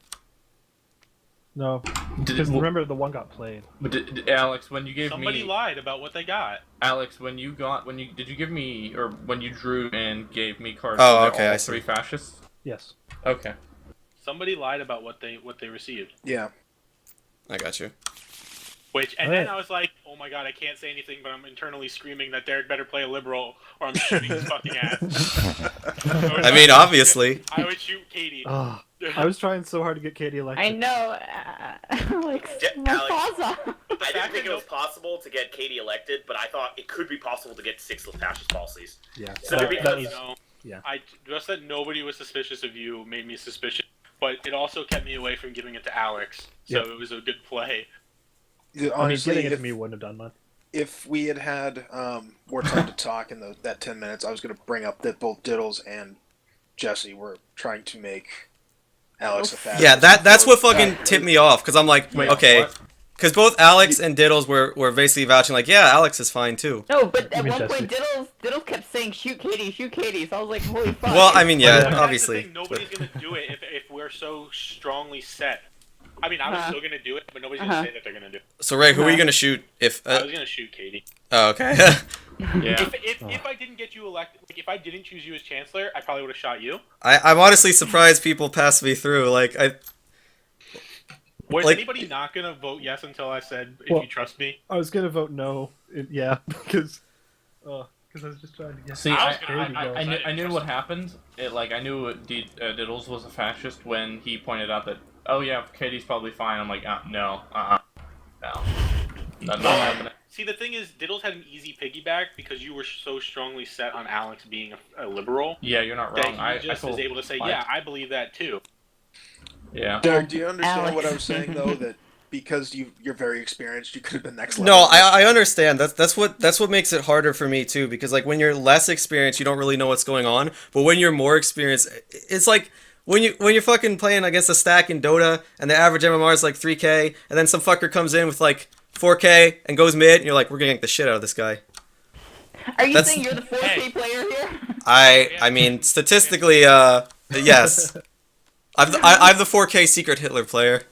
No, Did, because remember the one got played. Alex, when you gave Somebody me lied about what they got. Alex, when you did you give me or when you drew and gave me cards? Oh, were they okay, all I see. 3 fascists. Yes. Okay. Somebody lied about what they received. Yeah. I got you. And Alright. then I was like, oh my god, I can't say anything, but I'm internally screaming that Derek better play a liberal or I'm shooting his fucking ass. I mean, obviously. I would shoot Katie. Ah, I was trying so hard to get Katie elected. I know. Like, my Alex. Faza. I didn't think it was possible to get Katie elected, but I thought it could be possible to get 6 fascist policies. Yeah. So that, because- that You was, know, yeah. I just that nobody was suspicious of you made me suspicious, but it also kept me away from giving it to Alex. So Yep. it was a good play. Honestly, getting it if, to me wouldn't have done much. if we had had more time to talk in that 10 minutes, I was going to bring up that both Diddles and Jesse were trying to make Alex a fascist. Yeah, that's before- what fucking tipped me off because I'm like, Wait, okay, what? because both Alex and Diddles were basically vouching like, yeah, Alex is fine too. No, but at mean one Jesse. point, Diddles kept saying, shoot Katie, shoot Katie. So I was like, holy fuck. Well, I mean, yeah, But that's the obviously. thing, nobody's gonna do it if we're so strongly set. I mean, I was still gonna do it, but nobody's gonna say that they're gonna do it. So Ray, who are you gonna shoot if? I was gonna shoot Katie. Oh, okay. Yeah. If I didn't get you elected, like if I didn't choose you as chancellor, I probably would have shot you. I'm honestly surprised people passed me through. Like Was Like- anybody not gonna vote yes until I said if Well- you trust me? I was gonna vote no. Yeah, because I was just trying to get. See, I was I, gonna I, vote I, no, I, so knew, I I knew didn't what trust happened. I knew Diddles was a fascist when he pointed out that, oh yeah, Katie's probably fine. I'm like, no, no, that's not happening. See, the thing is, Diddles had an easy piggyback because you were so strongly set on Alex being a liberal Yeah, you're not that wrong. he I just told, was able to say, I- yeah, I believe that too. Yeah. Derek, do you understand Alex. what I was saying, though? That because you're very experienced, you could have been next level. no, I understand. That's what makes it harder for me too. Because like when you're less experienced, you don't really know what's going on. But when you're more experienced, it's like when you're fucking playing against a stack in Dota and the average MMR is like 3K, and then some fucker comes in with like 4K and goes mid, and you're like, we're gonna get the shit out of this guy. Are you That's- saying you're the 4K Hey. player here? I mean statistically, yes. I'm the 4K secret Hitler player.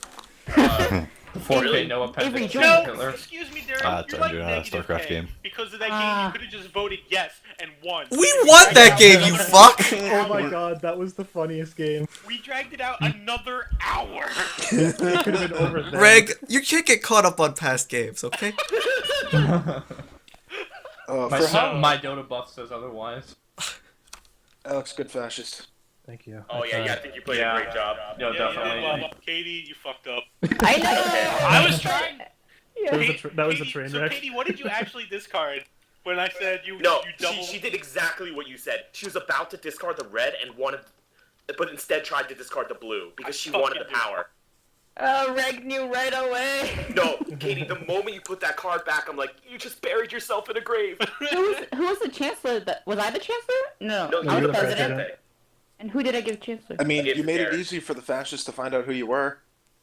The 4K Really? Noah Avery, Pendant join. No, Hitler. excuse me, Derek. It's you're like under a negative StarCraft 10. game. Because of that game, Ah. you could have just voted yes and won. We won that game, you fuck. Oh my god, that was the funniest game. We dragged it out another hour. It could have been over there. Reg, you can't get caught up on past games, okay? For how My Dota buff says otherwise. Alex, good fascist. Thank you. Oh yeah, I think you played Yeah. a great job. No, Yeah, definitely. yeah, Katie, you fucked up. I know. I was trying. That was a Katie, that was a train so wreck. Katie, what did you actually discard when I said you No, you double? she did exactly what you said. She was about to discard the red and wanted, but instead tried to discard the blue because she wanted the power. Reg knew right away. No, Katie, the moment you put that card back, I'm like, you just buried yourself in a grave. Who was the chancellor? Was I the chancellor? No, No, I you're was the the president. president. And who did I give chancellor? I mean, Give you made it Derek. easy for the fascists to find out who you were.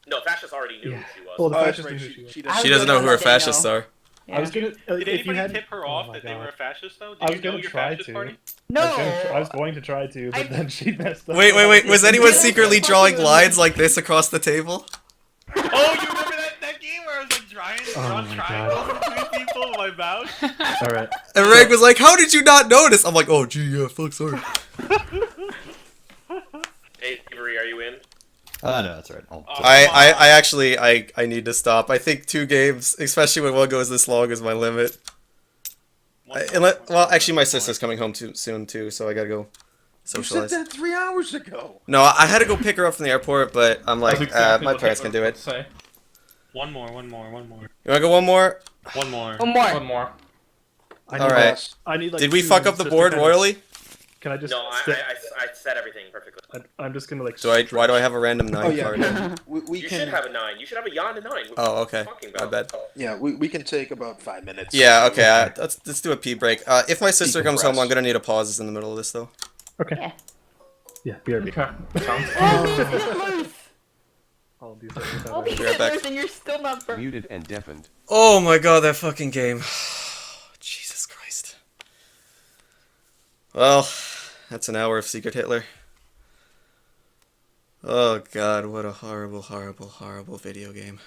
No, Fascist already knew Yeah. who she was. Well, the Oh, that's fascist right. knew who she was. She I does. She was doesn't know the who one her that didn't fascists know. are. Yeah. I was gonna. Did if you anybody had, tip her oh off my that they God. were a fascist though? I Did was you know gonna your try fascist to. party? No. I was going to try to, but I- then she messed up. Wait. Was anyone Diddles secretly was drawing fucking- lines like this across the table? Oh, you remember that game where I was like trying to draw my triangles between people with my mouse? All right. And Reg was like, how did you not notice? I'm like, oh, gee, yeah, fuck, sorry. Hey, Avery, are you in? No, that's all right. I actually, I need to stop. I think 2 games, especially when one goes this long, is my limit. Well, actually, my sister's coming home soon, too, so I gotta go You said socialize. that 3 hours ago. No, I had to go pick her up from the airport, but I'm That's like, exactly my what parents Hitler can do would it. Say. One more. You wanna go one more? One more. One more. One more. I All need right. like- I need like. Did we 2 fuck up the just to board kinda- royally? Can I just? No, I said everything perfectly. I'm just gonna like. Why do I have a random 9 Oh yeah, card? we You can. should have a 9. You should have a yawn to 9. What Oh, are okay. you talking My about? bad. Yeah, we can take about 5 minutes. Yeah, okay. Let's do a pee break. If my sister comes home, Decompress. I'm gonna need a pause in the middle of this, though. Okay. Yeah. Yeah. BRB. Okay. Sounds I'll do that. All these Be right back. Hitlers and you're still not for. Muted and deafened. Oh my god, that fucking game. Jesus Christ. Well, that's an hour of Secret Hitler. Oh god, what a horrible, horrible, horrible video game.